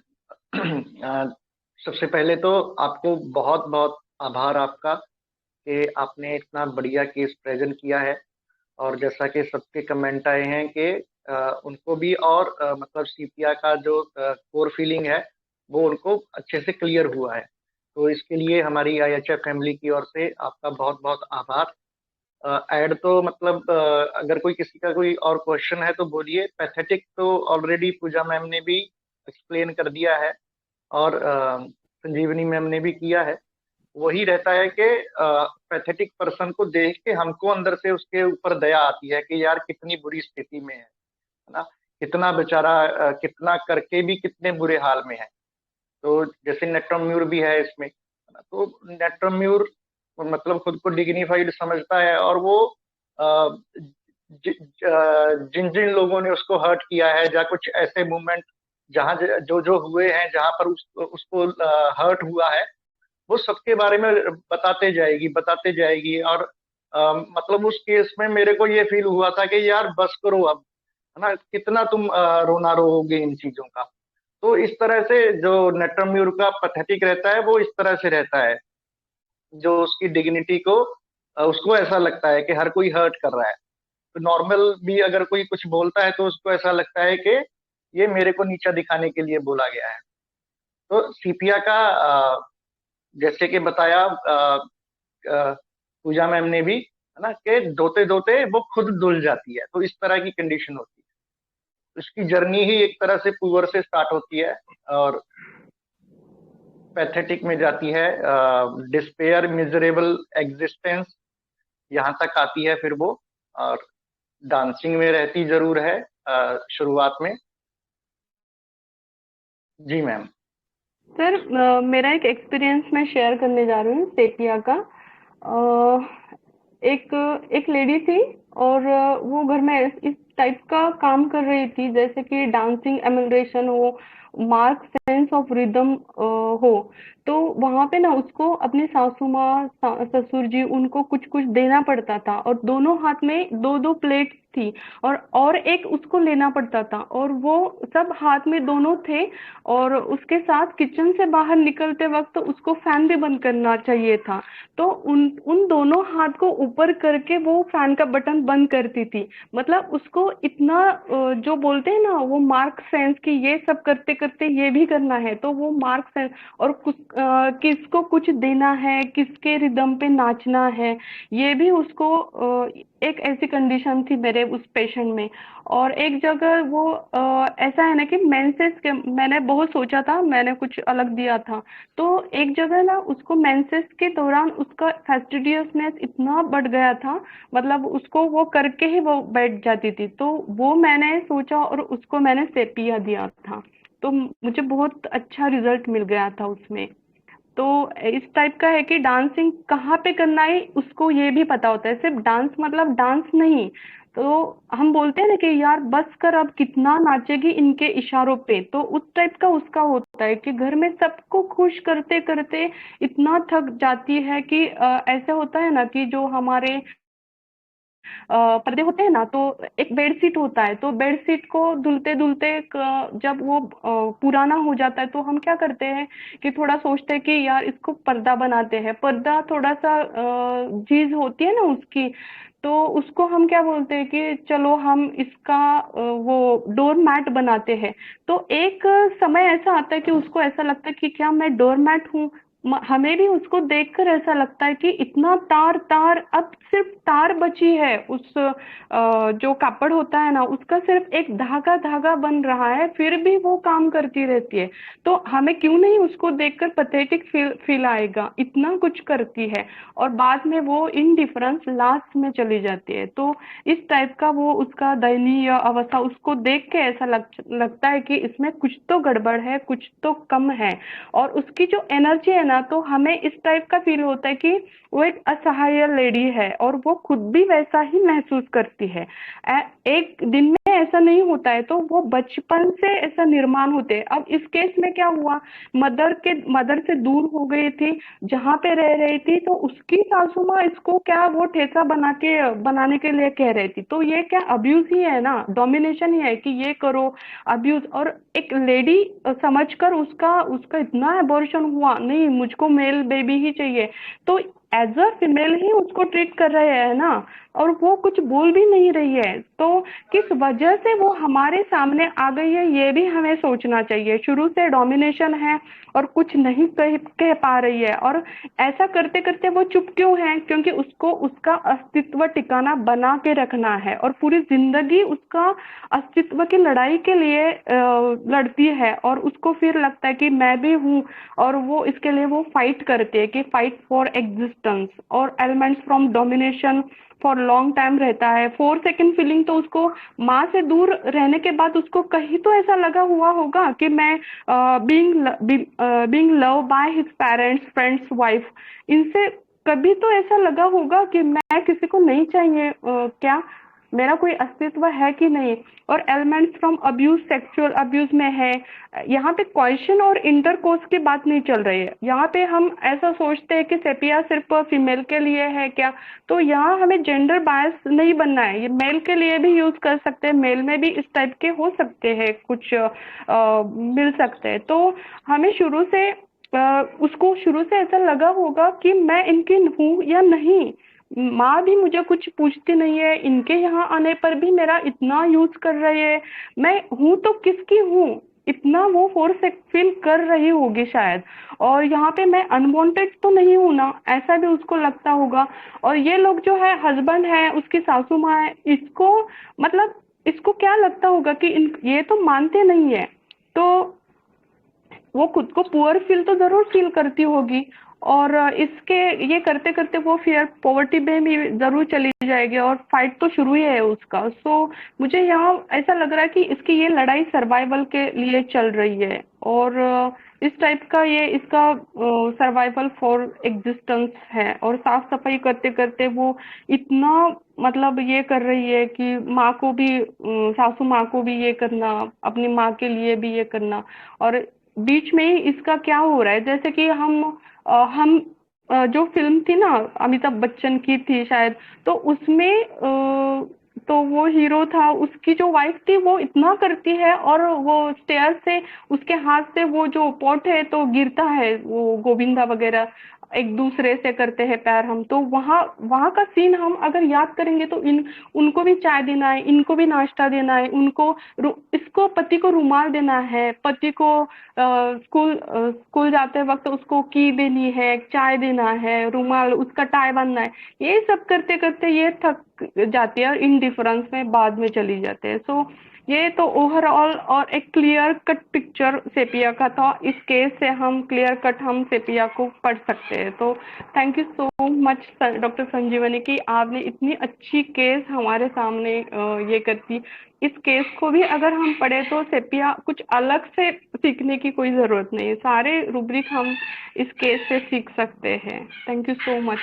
सबसे पहले तो आपको बहुत बहुत आभार आपका कि आपने इतना बढ़िया केस प्रेजेंट किया है। और जैसा कि सबके कमेंट आए हैं कि उनको भी और मतलब सीपिया का जो कोर फीलिंग है वो उनको अच्छे से क्लियर हुआ है। तो इसके लिए हमारी IHF फैमिली की ओर से आपका बहुत बहुत आभार। ऐड तो मतलब अगर कोई किसी का कोई और क्वेश्चन है तो बोलिए। पैथेटिक तो ऑलरेडी पूजा मैम ने भी एक्सप्लेन कर दिया है, और संजीवनी मैम ने भी किया है। वही रहता है कि पैथेटिक पर्सन को देख के हमको अंदर से उसके ऊपर दया आती है कि यार कितनी बुरी स्थिति में है ना, कितना बेचारा कितना करके भी कितने बुरे हाल में है। तो जैसे नेट्रोम्यूर भी है इसमें, है ना। तो नेट्रोम्यूर मतलब खुद को डिग्निफाइड समझता है, और वो जिन जिन लोगों ने उसको हर्ट किया है, या कुछ ऐसे मूवमेंट जहां जो जो हुए हैं जहां पर उसको हर्ट हुआ है, वो सबके बारे में बताते जाएगी। और मतलब उस केस में मेरे को ये फील हुआ था कि यार बस करो अब, है ना, कितना तुम रोना रोओगे इन चीजों का। तो इस तरह से जो नेट्रोम्यूर का पथेटिक रहता है वो इस तरह से रहता है, जो उसकी डिग्निटी को उसको ऐसा लगता है कि हर कोई हर्ट कर रहा है। तो नॉर्मल भी अगर कोई कुछ बोलता है तो उसको ऐसा लगता है कि ये मेरे को नीचा दिखाने के लिए बोला गया है। तो सीपिया का जैसे कि बताया पूजा मैम ने भी, है ना, कि धोते धोते वो खुद धुल जाती है। तो इस तरह की कंडीशन होती है। उसकी जर्नी ही एक तरह से पुअर से स्टार्ट होती है और पैथेटिक में जाती है, डिस्पेयर, मिजरेबल एग्जिस्टेंस, यहाँ तक आती है फिर वो। और डांसिंग में रहती जरूर है शुरुआत में। जी मैम। सर मेरा एक एक्सपीरियंस मैं शेयर करने जा रही हूँ सेपिया का। एक एक लेडी थी और वो घर में इस टाइप का काम कर रही थी जैसे कि डांसिंग एमिलेशन हो, मार्क सेंस ऑफ रिदम हो। तो वहां पे ना उसको अपने सासू माँ ससुर जी उनको कुछ कुछ देना पड़ता था और दोनों हाथ में दो दो प्लेट थी और एक उसको लेना पड़ता था और वो सब हाथ में दोनों थे। और उसके साथ किचन से बाहर निकलते वक्त उसको फैन भी बंद करना चाहिए था। तो उन उन दोनों हाथ को ऊपर करके वो फैन का बटन बंद करती थी। मतलब उसको इतना जो बोलते हैं ना वो मार्क सेंस कि ये सब करते करते ये भी करना है तो वो मार्क सेंस और कुछ किसको कुछ देना है, किसके रिदम पे नाचना है, ये भी उसको एक ऐसी कंडीशन थी मेरे उस पेशेंट में। और एक जगह वो ऐसा है ना कि मेंसेस के मैंने बहुत सोचा था, मैंने कुछ अलग दिया था। तो एक जगह ना उसको मेंसेस के दौरान उसका फैस्टिडियसनेस इतना बढ़ गया था, मतलब उसको वो करके ही वो बैठ जाती थी। तो वो मैंने सोचा और उसको मैंने सेपिया दिया था। तो मुझे बहुत अच्छा रिजल्ट मिल गया था उसमें। तो इस टाइप का है कि डांसिंग कहाँ पे करना है उसको ये भी पता होता है, सिर्फ डांस मतलब डांस नहीं। तो हम बोलते हैं ना कि यार बस कर अब कितना नाचेगी इनके इशारों पे, तो उस टाइप का उसका होता है कि घर में सबको खुश करते करते इतना थक जाती है कि ऐसे होता है ना कि जो हमारे पर्दे होते हैं ना तो एक बेडशीट होता है, तो बेडशीट को धुलते धुलते जब वो पुराना हो जाता है तो हम क्या करते हैं कि थोड़ा सोचते हैं कि यार इसको पर्दा बनाते हैं। पर्दा थोड़ा सा चीज होती है ना उसकी, तो उसको हम क्या बोलते हैं कि चलो हम इसका वो डोर मैट बनाते हैं। तो एक समय ऐसा आता है कि उसको ऐसा लगता है कि क्या मैं डोर मैट हूँ। हमें भी उसको देखकर ऐसा लगता है कि इतना तार तार अब सिर्फ तार बची है उस जो कापड़ होता है ना उसका सिर्फ एक धागा धागा बन रहा है, फिर भी वो काम करती रहती है। तो हमें क्यों नहीं उसको देखकर पथेटिक फील आएगा, इतना कुछ करती है और बाद में वो इनडिफरेंस लास्ट में चली जाती है। तो इस टाइप का वो उसका दयनीय अवस्था उसको देख के ऐसा लगता है कि इसमें कुछ तो गड़बड़ है, कुछ तो कम है। और उसकी जो एनर्जी है ना तो हमें इस टाइप का फील होता है कि वो एक असहाय लेडी है और वो खुद भी वैसा ही महसूस करती है। एक दिन में ऐसा नहीं होता है, तो वो बचपन से ऐसा निर्माण होते हैं। अब इस केस में क्या हुआ, मदर से दूर हो गई थी, जहाँ पे रह रही थी तो उसकी सासू माँ इसको क्या वो ठेसा बनाने के लिए कह रही थी। तो ये क्या अब्यूज ही है ना, डोमिनेशन ही है कि ये करो, अब्यूज। और एक लेडी समझकर उसका उसका इतना एबॉर्शन हुआ, नहीं मुझको मेल बेबी ही चाहिए, तो एज अ फीमेल ही उसको ट्रीट कर रहे हैं ना, और वो कुछ बोल भी नहीं रही है। तो किस वजह से वो हमारे सामने आ गई है ये भी हमें सोचना चाहिए। शुरू से डोमिनेशन है और कुछ नहीं कह पा रही है, और ऐसा करते करते वो चुप क्यों है, क्योंकि उसको उसका अस्तित्व टिकाना बना के रखना है और पूरी जिंदगी उसका अस्तित्व की लड़ाई के लिए लड़ती है। और उसको फिर लगता है कि मैं भी हूँ, और वो इसके लिए वो फाइट करती है कि फाइट फॉर एग्जिस्टेंस, और elements from domination for long time रहता है। 4 सेकंड फीलिंग तो उसको माँ से दूर रहने के बाद उसको कहीं तो ऐसा लगा हुआ होगा कि मैं being love by his parents, friends, wife, इनसे कभी तो ऐसा लगा होगा कि मैं किसी को नहीं चाहिए, क्या मेरा कोई अस्तित्व है कि नहीं। और elements from abuse, sexual abuse में है। यहाँ पे क्वेश्चन और इंटरकोर्स की बात नहीं चल रही है, यहाँ पे हम ऐसा सोचते हैं कि सेपिया सिर्फ फीमेल के लिए है क्या। तो यहाँ हमें जेंडर बायस नहीं बनना है, ये मेल के लिए भी यूज कर सकते हैं, मेल में भी इस टाइप के हो सकते हैं, कुछ मिल सकते हैं। तो हमें शुरू से उसको शुरू से ऐसा लगा होगा कि मैं इनकी हूँ या नहीं। माँ भी मुझे कुछ पूछती नहीं है, इनके यहाँ आने पर भी मेरा इतना यूज कर रहे हैं, मैं हूँ तो किसकी हूँ, इतना वो फोर्स फील कर रही होगी शायद। और यहाँ पे मैं अनवांटेड तो नहीं हूँ ना, ऐसा भी उसको लगता होगा। और ये लोग जो है, हस्बैंड है, उसकी सासू माँ है, इसको मतलब इसको क्या लगता होगा कि ये तो मानते नहीं है, तो वो खुद को पुअर फील तो जरूर फील करती होगी। और इसके ये करते करते वो फिर पॉवर्टी में भी जरूर चली जाएगी और फाइट तो शुरू ही है उसका। सो मुझे यहाँ ऐसा लग रहा है कि इसकी ये लड़ाई सर्वाइवल के लिए चल रही है और इस टाइप का ये इसका सर्वाइवल फॉर एग्जिस्टेंस है। और साफ सफाई करते करते वो इतना मतलब ये कर रही है कि माँ को भी सासू माँ को भी ये करना, अपनी माँ के लिए भी ये करना। और बीच में ही इसका क्या हो रहा है, जैसे कि हम जो फिल्म थी ना अमिताभ बच्चन की थी शायद, तो उसमें तो वो हीरो था, उसकी जो वाइफ थी वो इतना करती है और वो स्टेयर से उसके हाथ से वो जो पॉट है तो गिरता है, वो गोविंदा वगैरह एक दूसरे से करते हैं प्यार हम। तो वहां वहां का सीन हम अगर याद करेंगे तो इन उनको भी चाय देना है, इनको भी नाश्ता देना है, इसको पति को रुमाल देना है, पति को स्कूल जाते वक्त उसको की देनी है, चाय देना है, रुमाल उसका टाई बांधना है। ये सब करते करते ये थक जाती है और इंडिफरेंस में बाद में चली जाते हैं। सो ये तो ओवरऑल और एक क्लियर कट पिक्चर सेपिया का था। इस केस से हम क्लियर कट हम सेपिया को पढ़ सकते हैं। तो thank you so much doctor Sanjivani की, आपने इतनी अच्छी केस हमारे सामने ये करती। इस केस को भी अगर हम पढ़े तो सेपिया कुछ अलग से सीखने की कोई जरूरत नहीं है, सारे रूब्रिक हम इस केस से सीख सकते हैं। Thank you so much.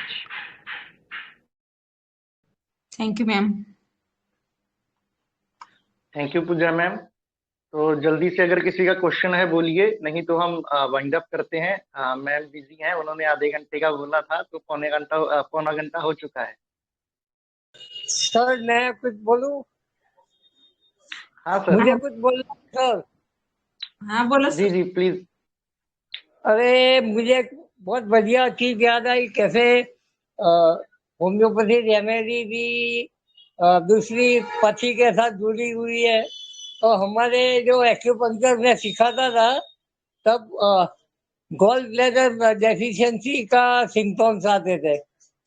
Thank you ma'am. Thank you Pooja ma'am. तो जल्दी से अगर किसी का क्वेश्चन है बोलिए, नहीं तो हम वाइंड अप करते हैं। मैम बिजी हैं, उन्होंने आधे घंटे का बोला था तो पौना घंटा हो चुका है। सर मैं कुछ बोलूं? हाँ सर। मुझे कुछ बोलना है सर? हाँ बोलो जी सर। Ji please. अरे मुझे बहुत बढ़िया चीज याद आई, कैसे होम्योपैथी रेमेडी भी दूसरी पथी के साथ जुड़ी हुई है। तो हमारे जो एक्यूपंक्चर में सिखाता था तब गॉल ब्लैडर डेफिशिएंसी का सिम्टम्स आते थे,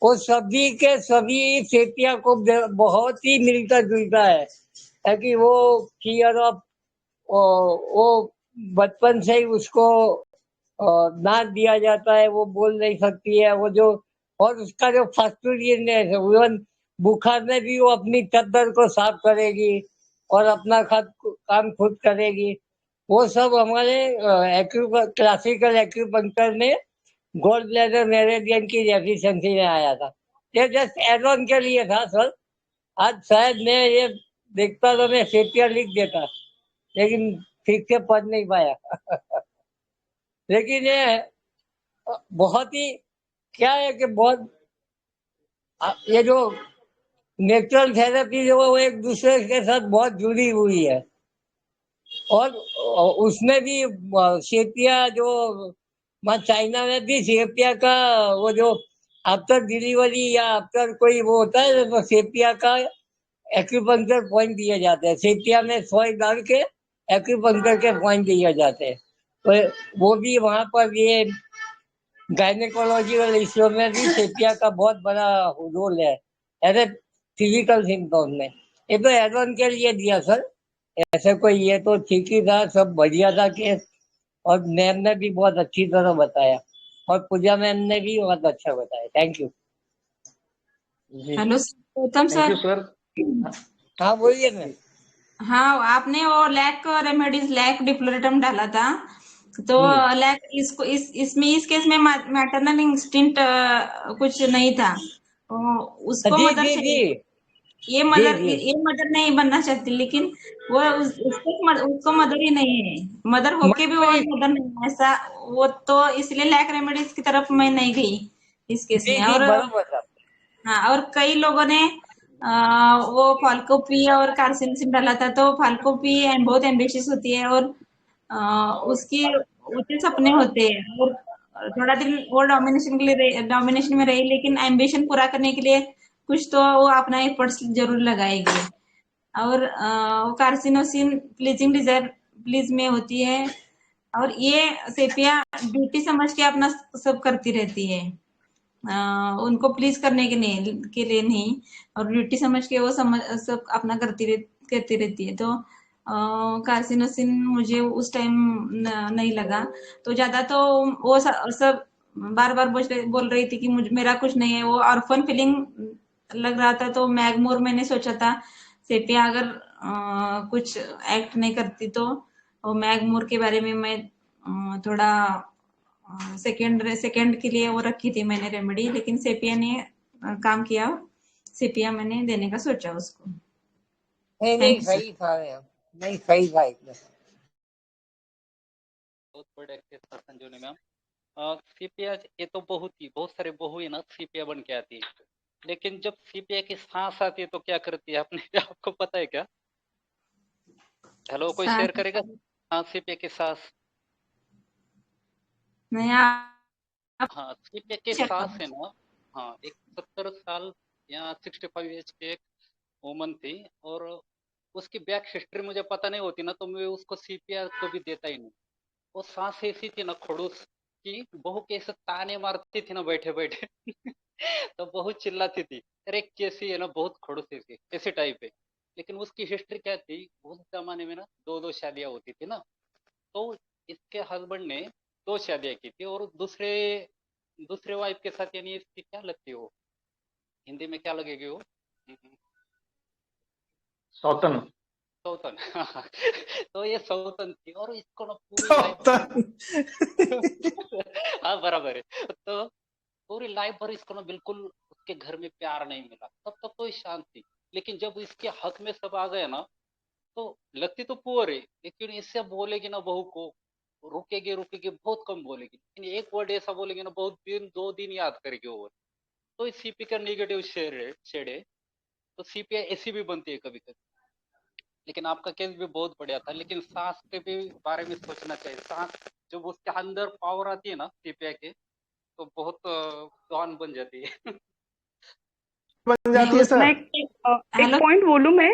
वो सभी के सभी सेपिया को बहुत ही मिलता जुलता है कि वो फियर ऑफ वो बचपन से ही उसको दांत दिया जाता है, वो बोल नहीं सकती है वो जो, और उसका जो फास्टूडियननेस है, इवन बुखार में भी वो अपनी चद्दर को साफ करेगी और अपना काम खुद करेगी। वो सब हमारे क्लासिकल एक्यूपंक्चर में गोल्ड ब्लैडर मेरेडियन की डेफिशिएंसी में आया था। ये जस्ट एड ऑन के लिए था सर। आज शायद मैं ये देखता तो मैं सेपिया लिख देता, लेकिन ठीक से पढ़ नहीं पाया लेकिन ये बहुत ही क्या है कि बहुत ये जो नेचुरल थेरेपी जो वो एक दूसरे के साथ बहुत जुड़ी हुई है। और उसमें भी सेपिया जो चाइना में भी सेपिया का वो जो आफ्टर डिलीवरी या आफ्टर कोई वो होता है तो सेपिया का एक्यूपंक्चर पॉइंट दिए जाते हैं। सेपिया में सोई डाल के एक्यूपंक्चर के पॉइंट दिए जाते हैं। तो वो भी वहां पर ये गायनेकोलॉजिकल इश्यू में भी सेपिया का बहुत बड़ा रोल है एज ए फिजिकल सिम्टम में। ये तो एड ऑन के लिए दिया सर, ऐसे कोई ये तो ठीक ही था, सब बढ़िया था केस। और मैम ने भी बहुत अच्छी तरह बताया और पूजा मैम ने भी बहुत अच्छा बताया। Thank you. Hello Gautam thank you sir. Sir. हाँ बोलिए मैम। हाँ आपने वो लैक रेमेडीज लैक डिफ्लोरेटम डाला था, तो लैक इसको इसमें इस केस में मैटरनल इंस्टिंक्ट कुछ नहीं था, उसको जी मदर जी चाहिए। जी ये मदर नहीं बनना चाहती, लेकिन वो उसको मदर ही नहीं है, मदर होके भी वो मदर नहीं है ऐसा। वो तो इसलिए लैक रेमेडीज की तरफ मैं नहीं गई इस केस जी में। जी और बराबर था। हाँ, और कई लोगों ने वो फाल्कोपी और कार्सिनोसिन डाला था, तो फाल्कोपी बहुत एम्बिशियस होती है और उसकी ऊंचे सपने होते हैं, और थोड़ा दिन वो डोमिनेशन में रही, लेकिन एम्बिशन पूरा करने के लिए कुछ तो वो अपना एफर्ट्स जरूर लगाएगी। और वो कार्सिनोसिन प्लीजिंग डिजायर प्लीज में होती है, और ये सेपिया ड्यूटी समझ के अपना सब करती रहती है, उनको प्लीज करने के लिए नहीं, और ड्यूटी समझ के वो सब अपना करती रहती है। तो कार्सिनोसिन मुझे उस टाइम नहीं लगा, तो ज्यादा तो वो सब बार बार बोल रही थी कि मुझे मेरा कुछ नहीं है, वो ऑर्फन फीलिंग लग रहा था। तो मैगमोर मैंने सोचा था सेपिया अगर कुछ एक्ट नहीं करती तो वो मैगमोर के बारे में मैं थोड़ा सेकेंड के लिए वो रखी थी मैंने रेमेडी, लेकिन सेपिया ने काम किया। सेपिया मैंने देने का सोचा उसको। नहीं थैंक यू सर। सही था मैम, नहीं सही था एकदम। बहुत बड़े केस था संजीवनी मैम। सीपिया ये तो बहुत सारे बहू है ना सीपिया बन के आती है, लेकिन जब सीपिया की सांस आती है तो क्या करती है आपने आपको पता है क्या? हेलो, कोई शेयर करेगा? हाँ, सीपिया की सांस। नहीं आप हाँ, सीपिया की सांस है ना। हाँ, एक 70 साल या 65 एज की एक वुमन थी, और उसकी बैक हिस्ट्री मुझे पता नहीं होती ना तो मैं उसको सीपिया को भी देता ही नहीं। वो सांस ऐसी थी ना खड़ूस की, बहू के ऐसे ताने मारती थी ना बैठे बैठे तो बहुत चिल्लाती थी, अरे कैसी है ना, बहुत खड़ूस ऐसी ऐसी टाइप है। लेकिन उसकी हिस्ट्री क्या थी, उस जमाने में ना दो दो शादियां होती थी ना, तो इसके हस्बैंड ने दो शादियां की थी, और दूसरे दूसरे वाइफ के साथ, यानी इसकी क्या लगती है वो, हिंदी में क्या लगेगी वो? सौतन। सौतन तो ये सौतन थी, और इसको ना पूरी लाइफ हाँ बराबर है। तो पूरी लाइफ भर इसको ना बिल्कुल उसके घर में प्यार नहीं मिला, तब तक तो ये शांत थी। लेकिन जब इसके हक में सब आ गए ना, तो लगती तो पुअर है, लेकिन इससे बोलेगी ना बहू को, रुकेगी रुकेगी, बहुत कम बोलेगी, लेकिन एक वर्ड ऐसा बोलेगी ना, बहुत दिन 2 दिन याद करेगी वो। तो इस सीपी का नेगेटिव शेड है। तो सीपीआई ऐसी भी बनती है कभी कभी। लेकिन आपका केस भी बहुत बढ़िया था, लेकिन सांस के भी बारे में सोचना चाहिए। सांस जब उसके अंदर पावर आती है ना सीपीआई के, तो बहुत डॉन बन जाती है बन जाती है सर। मैं एक पॉइंट बोलूं मैं।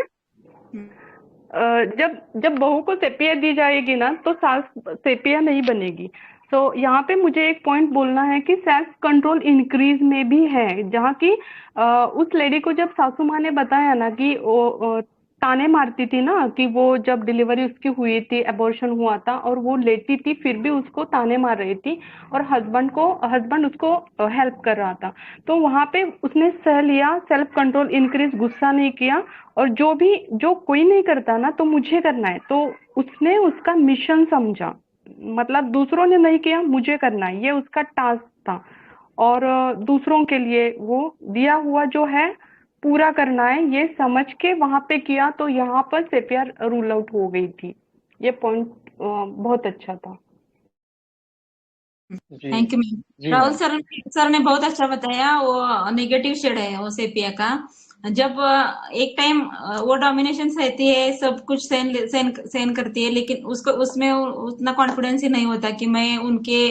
जब जब बहू को सेपिया दी जाएगी ना तो सास सेपिया नहीं बनेगी। तो यहाँ पे मुझे एक पॉइंट बोलना है कि सेल्फ कंट्रोल इंक्रीज में भी है, जहाँ की उस लेडी को जब सासू माँ ने बताया ना कि वो ताने मारती थी ना, कि वो जब डिलीवरी उसकी हुई थी, एबॉर्शन हुआ था और वो लेटी थी, फिर भी उसको ताने मार रही थी, और हस्बैंड उसको हेल्प कर रहा था। तो वहां पे उसने सह लिया, सेल्फ कंट्रोल इंक्रीज, गुस्सा नहीं किया। और जो कोई नहीं करता ना तो मुझे करना है, तो उसने उसका मिशन समझा, मतलब दूसरों ने नहीं किया, मुझे करना है, ये उसका टास्क था। और दूसरों के लिए वो दिया हुआ जो है पूरा करना है, ये समझ के वहां पे किया, तो यहाँ पर सेपिया रूल आउट हो गई थी। ये पॉइंट बहुत अच्छा था। Thank you ma'am. Rahul sir ने बहुत अच्छा बताया। वो नेगेटिव शेड है वो सेपिया का। जब एक टाइम वो डोमिनेशन सहती है, सब कुछ सहन करती है, लेकिन उसको उसमें उतना कॉन्फिडेंस ही नहीं होता कि मैं उनके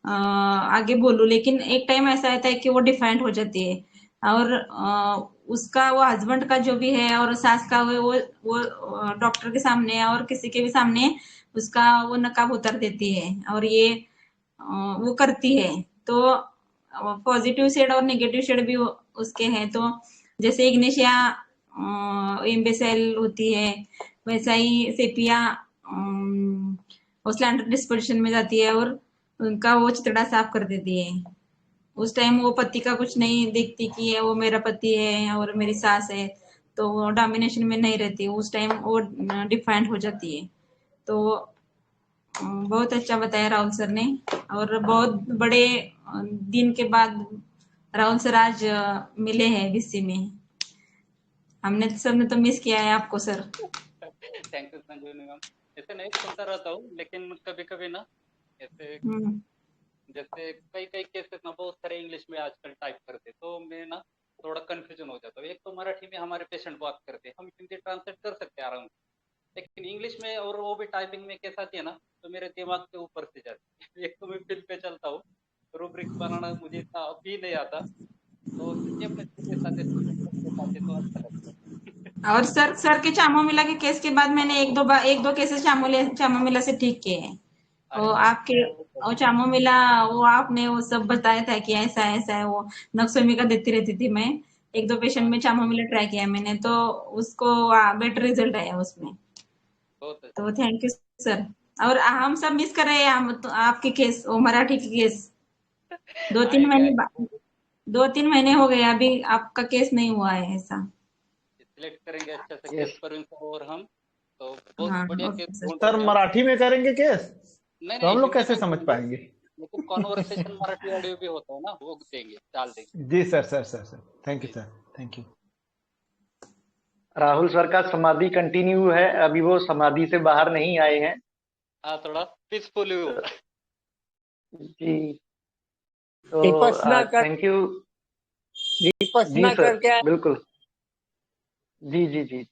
आगे बोलूं। लेकिन एक टाइम ऐसा आता है कि वो डिफाइंड हो जाती है, और उसका वो हस्बैंड का जो भी है और सास का वो डॉक्टर के सामने और किसी के भी सामने उसका वो नकाब उतार देती है, और ये वो करती है। तो पॉजिटिव शेड और नेगेटिव शेड भी उसके हैं। तो जैसे इग्नेशिया इम्बेसेल होती है, वैसा ही सेपिया स्लैंडर डिस्पोजिशन में जाती है और उनका वो चितड़ा साफ कर देती है। उस टाइम वो पति का कुछ नहीं देखती कि वो मेरा पति है और मेरी सास है, तो वो डोमिनेशन में नहीं रहती, उस टाइम वो डिफाइंड हो जाती है। तो बहुत अच्छा बताया राहुल सर ने, और बहुत बड़े दिन के बाद राहुल सर आज मिले हैं बीसी में। हमने सबने तो मिस किया है आपको sir. Thank you Sanjeevani ma'am. ऐसे नहीं सुनता रहता हूँ, लेकिन कभी कभी ना ऐसे जैसे कई केसेस ना बहुत सारे इंग्लिश में आजकल टाइप करते, तो मैं ना थोड़ा कंफ्यूजन हो जाता हूँ। एक तो मराठी में हमारे पेशेंट बात करते, हम हिंदी ट्रांसलेट कर सकते हैं आराम से, लेकिन इंग्लिश में और वो भी टाइपिंग में कैसा आती है ना, तो मेरे दिमाग के ऊपर से जाती है। एक तो मैं फिल पे चलता हूँ, रूब्रिक्स बनाना मुझे इतना अभी नहीं आता, तो इसलिए अपने के साथ तो अच्छा लगता है। और सर के चामोमिला के केस के बाद मैंने एक दो केसेस चामोमिला से ठीक किए हैं। वो आपके वो चामोमिला वो आपने वो सब बताया था कि ऐसा ऐसा है, वो नक्सोमिका देती रहती थी मैं। एक दो पेशेंट में चामोमिला ट्राई किया मैंने, तो उसको बेटर रिजल्ट आया उसमें। तो थैंक यू सर। और हम सब मिस कर रहे हैं, हम तो आपके केस, वो मराठी के केस। आएगा। 2-3 महीने हो गए अभी आपका केस नहीं हुआ है ऐसा। सिलेक्ट करेंगे अच्छा सा केस यस परवीन सर और हम, तो बहुत हाँ बढ़िया केस ओके सर। सर ढूंढेंगे हम। मराठी में करेंगे केस, नहीं तो नहीं, हम लोग हिंदी कैसे में समझ करेंगे, पाएंगे? लेकिन कॉन्वर्सेशन मराठी ऑडियो भी होता है ना, वो देंगे, डाल देंगे। जी sir, sir sir sir, thank you जी sir, thank you. Rahul sir का समाधि कंटिन्यू है, अभी वो समाधि से बाहर नहीं आए हैं। हाँ, थोड़ा पीसफुल हो। जी, तो विपश्यना कर थैंक यू। जी विपश्यना सर, करके बिल्कुल। जी जी जी।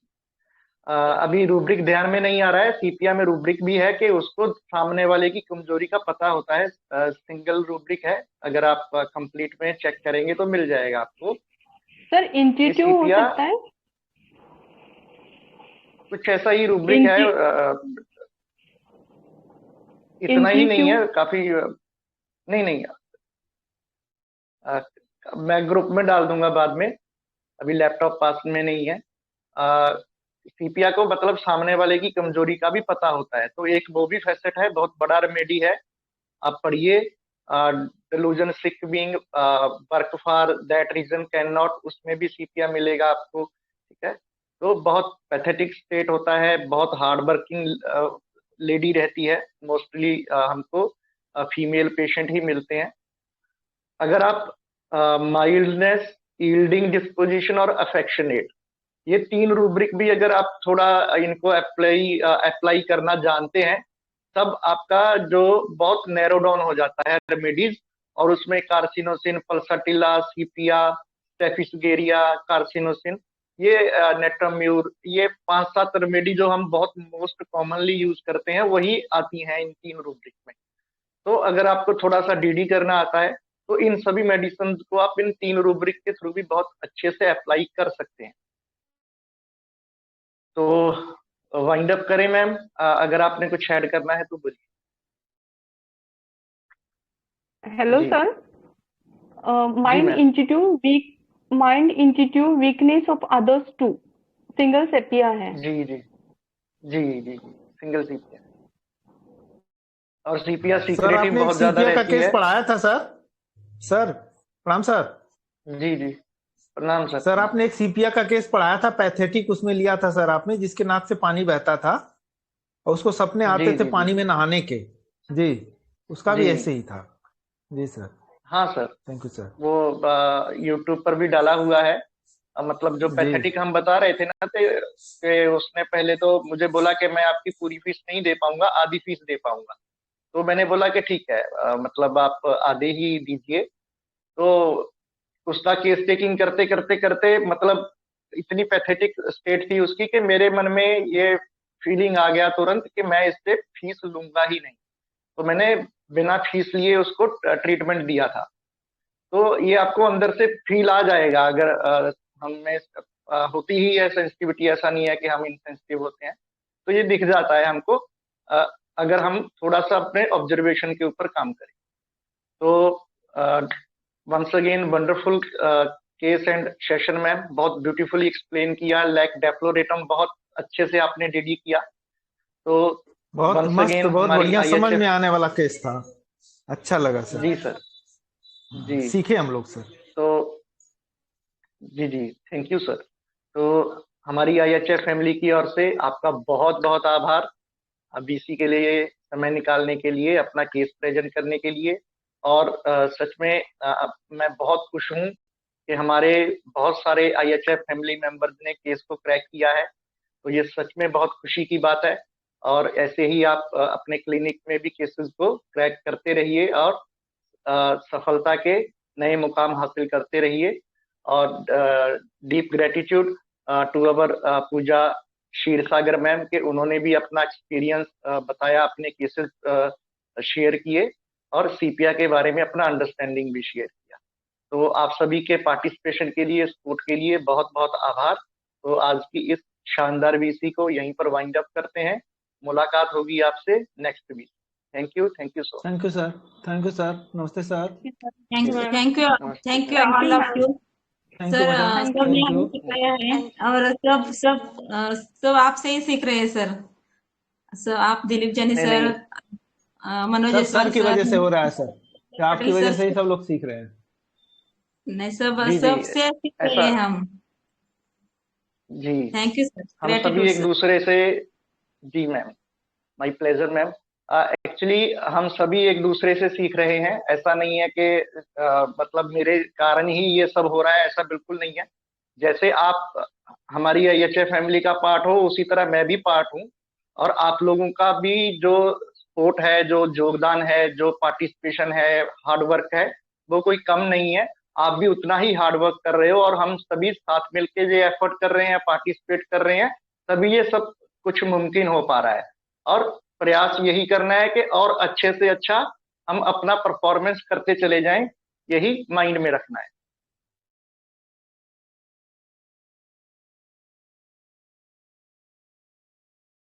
अभी रूब्रिक ध्यान में नहीं आ रहा है, सीपिया में रूब्रिक भी है कि उसको सामने वाले की कमजोरी का पता होता है। सिंगल रूब्रिक है, अगर आप कंप्लीट में चेक करेंगे तो मिल जाएगा आपको। सर ये इंस्टीट्यूट हो सीपिया सकता है? कुछ ऐसा ही रूब्रिक है, इंटी इतना ही नहीं इंस्टीट्यूट है, काफी नहीं नहीं। अ, मैं ग्रुप में डाल दूंगा बाद में, अभी लैपटॉप पास में नहीं है। सीपिया को मतलब सामने वाले की कमजोरी का भी पता होता है, तो एक वो भी फैसेट है, बहुत बड़ा रेमेडी है। आप पढ़िए, delusion sick being work for that reason can not, उसमें भी सीपिया मिलेगा आपको। ठीक है, तो बहुत पैथेटिक स्टेट होता है, बहुत हार्ड वर्किंग लेडी रहती है, मोस्टली हमको फीमेल पेशेंट ही मिलते हैं। अगर आप माइल्डनेस, यील्डिंग डिस्पोजिशन और अफेक्शनेट, ये 3 रूब्रिक भी अगर आप थोड़ा इनको अप्लाई करना जानते हैं, तब आपका जो बहुत नैरो डाउन हो जाता है रेमेडीज, और उसमें कार्सिनोसिन, पल्साटिला, सीपिया, स्टेफिसगेरिया, कार्सिनोसिन, ये नेट्राम्यूर, ये 5-7 रेमेडी जो हम बहुत मोस्ट कॉमनली यूज करते हैं, वही आती हैं इन 3 रूब्रिक में। तो अगर आपको थोड़ा सा डीडी करना आता है, तो इन सभी मेडिसिन को आप इन 3 रूब्रिक के थ्रू भी बहुत अच्छे से अप्लाई कर सकते हैं। तो वाइंड अप करें मैम, अगर आपने कुछ ऐड करना है तो बोलिए। हेलो जी सर, जी mind ma'am. Institute weakness of others too, single sepia है। जी जी जी जी जी, सिंगल सीपिया, और सीपिया सर सीक्रेटिव आपने एक बहुत ज्यादा सीपिया का रहती केस है। पढ़ाया था सर। सर प्रणाम सर। जी जी, प्रणाम सर, सर प्रणाम। आपने एक सीपिया का केस पढ़ाया था, पैथेटिक उसमें लिया था सर आपने, जिसके नाक से पानी बहता था और उसको सपने आते जी थे जी जी पानी में नहाने के। जी, उसका भी जी, ऐसे ही था। जी सर, हाँ सर, थैंक यू सर। वो यूट्यूब पर भी डाला हुआ है। मतलब जो जी पैथेटिक हम बता रहे थे ना, कि उसने पहले तो मुझे बोला कि मैं आपकी पूरी फीस नहीं दे पाऊंगा, आधी फीस दे पाऊंगा। तो मैंने बोला कि ठीक है, मतलब आप आधे ही दीजिए। तो उसका केस टेकिंग करते करते करते, मतलब इतनी पैथेटिक स्टेट थी उसकी कि मेरे मन में ये फीलिंग आ गया तुरंत कि मैं इससे फीस लूंगा ही नहीं। तो मैंने बिना फीस लिए उसको ट्रीटमेंट दिया था। तो ये आपको अंदर से फील आ जाएगा, अगर हमें होती ही है सेंसिटिविटी, ऐसा नहीं है कि हम इनसेंसिटिव होते हैं, तो ये दिख जाता है हमको, अ, अगर हम थोड़ा सा अपने ऑब्जर्वेशन के ऊपर काम करें। तो once again wonderful case and session ma'am, बहुत ब्यूटीफुली एक्सप्लेन किया, लैक डेफ्लोरेटम बहुत अच्छे से आपने डीडी किया। तो बहुत वंस मस्त, अगेन बहुत हमारी बढ़िया, समझ में आईएचएफ। आने वाला केस था, अच्छा लगा सर। जी सर। हाँ, जी, सीखे हम लोग सर। तो जी जी, थैंक यू सर। तो हमारी आईएचएफ फैमिली की ओर से आपका बहुत बहुत आभार, बीसी के लिए समय निकालने के लिए, अपना केस प्रेजेंट करने के लिए। और सच में मैं बहुत खुश हूँ कि हमारे बहुत सारे आईएचएफ फैमिली मेंबर्स ने केस को क्रैक किया है, तो ये सच में बहुत खुशी की बात है। और ऐसे ही आप अपने क्लिनिक में भी केसेस को क्रैक करते रहिए, और सफलता के नए मुकाम हासिल करते रहिए। और deep gratitude to our Pooja Kshirsagar ma'am, के उन्होंने भी अपना एक्सपीरियंस बताया, अपने केसेस शेयर किए, और सीपिया के बारे में अपना अंडरस्टैंडिंग भी शेयर किया। तो आप सभी के पार्टिसिपेशन के लिए, सपोर्ट के लिए बहुत बहुत आभार। तो आज की इस शानदार वीसी को यहीं पर वाइंड अप करते हैं। मुलाकात होगी आपसे next week. Thank you so thank you sir, thank you sir, नमस्ते sir. Thank you, thank you, नमस्ते thank sir. You all of you thank you sir. Madam, सबने थैंक यू। हमें सिखाया है, और सब सब सब आपसे ही सीख रहे हैं सर। सर आप दिलीप जैनी नहीं सर, नहीं, मनोज सब सर यशवंत की सर, वजह से हो रहा है सर। क्या आपकी पटेल वजह सर से ही से। सब लोग सीख रहे हैं? नहीं, सब जी जी, सबसे सीख रहे ऐसा, हैं हम। जी, थैंक यू सर, हम ग्रेटिट्यूड सभी एक सर। दूसरे से, जी ma'am, my pleasure ma'am. Actually हम सभी एक दूसरे से सीख रहे हैं, ऐसा नहीं है कि मतलब मेरे कारण ही ये सब हो रहा है, ऐसा बिल्कुल नहीं है। जैसे आप हमारी एचए फैमिली का पार्ट हो, उसी तरह मैं भी पार्ट हूँ। और आप लोगों का भी जो सपोर्ट है, जो योगदान है, जो पार्टिसिपेशन है, हार्ड वर्क है, वो कोई कम नहीं है। आप भी उतना ही हार्ड वर्क कर रहे हो, और हम सभी साथ मिलके जो एफर्ट कर रहे हैं, पार्टिसिपेट कर रहे हैं, तभी ये सब कुछ मुमकिन हो पा रहा है। और प्रयास यही करना है कि और अच्छे से अच्छा हम अपना परफॉर्मेंस करते चले जाएं, यही माइंड में रखना है।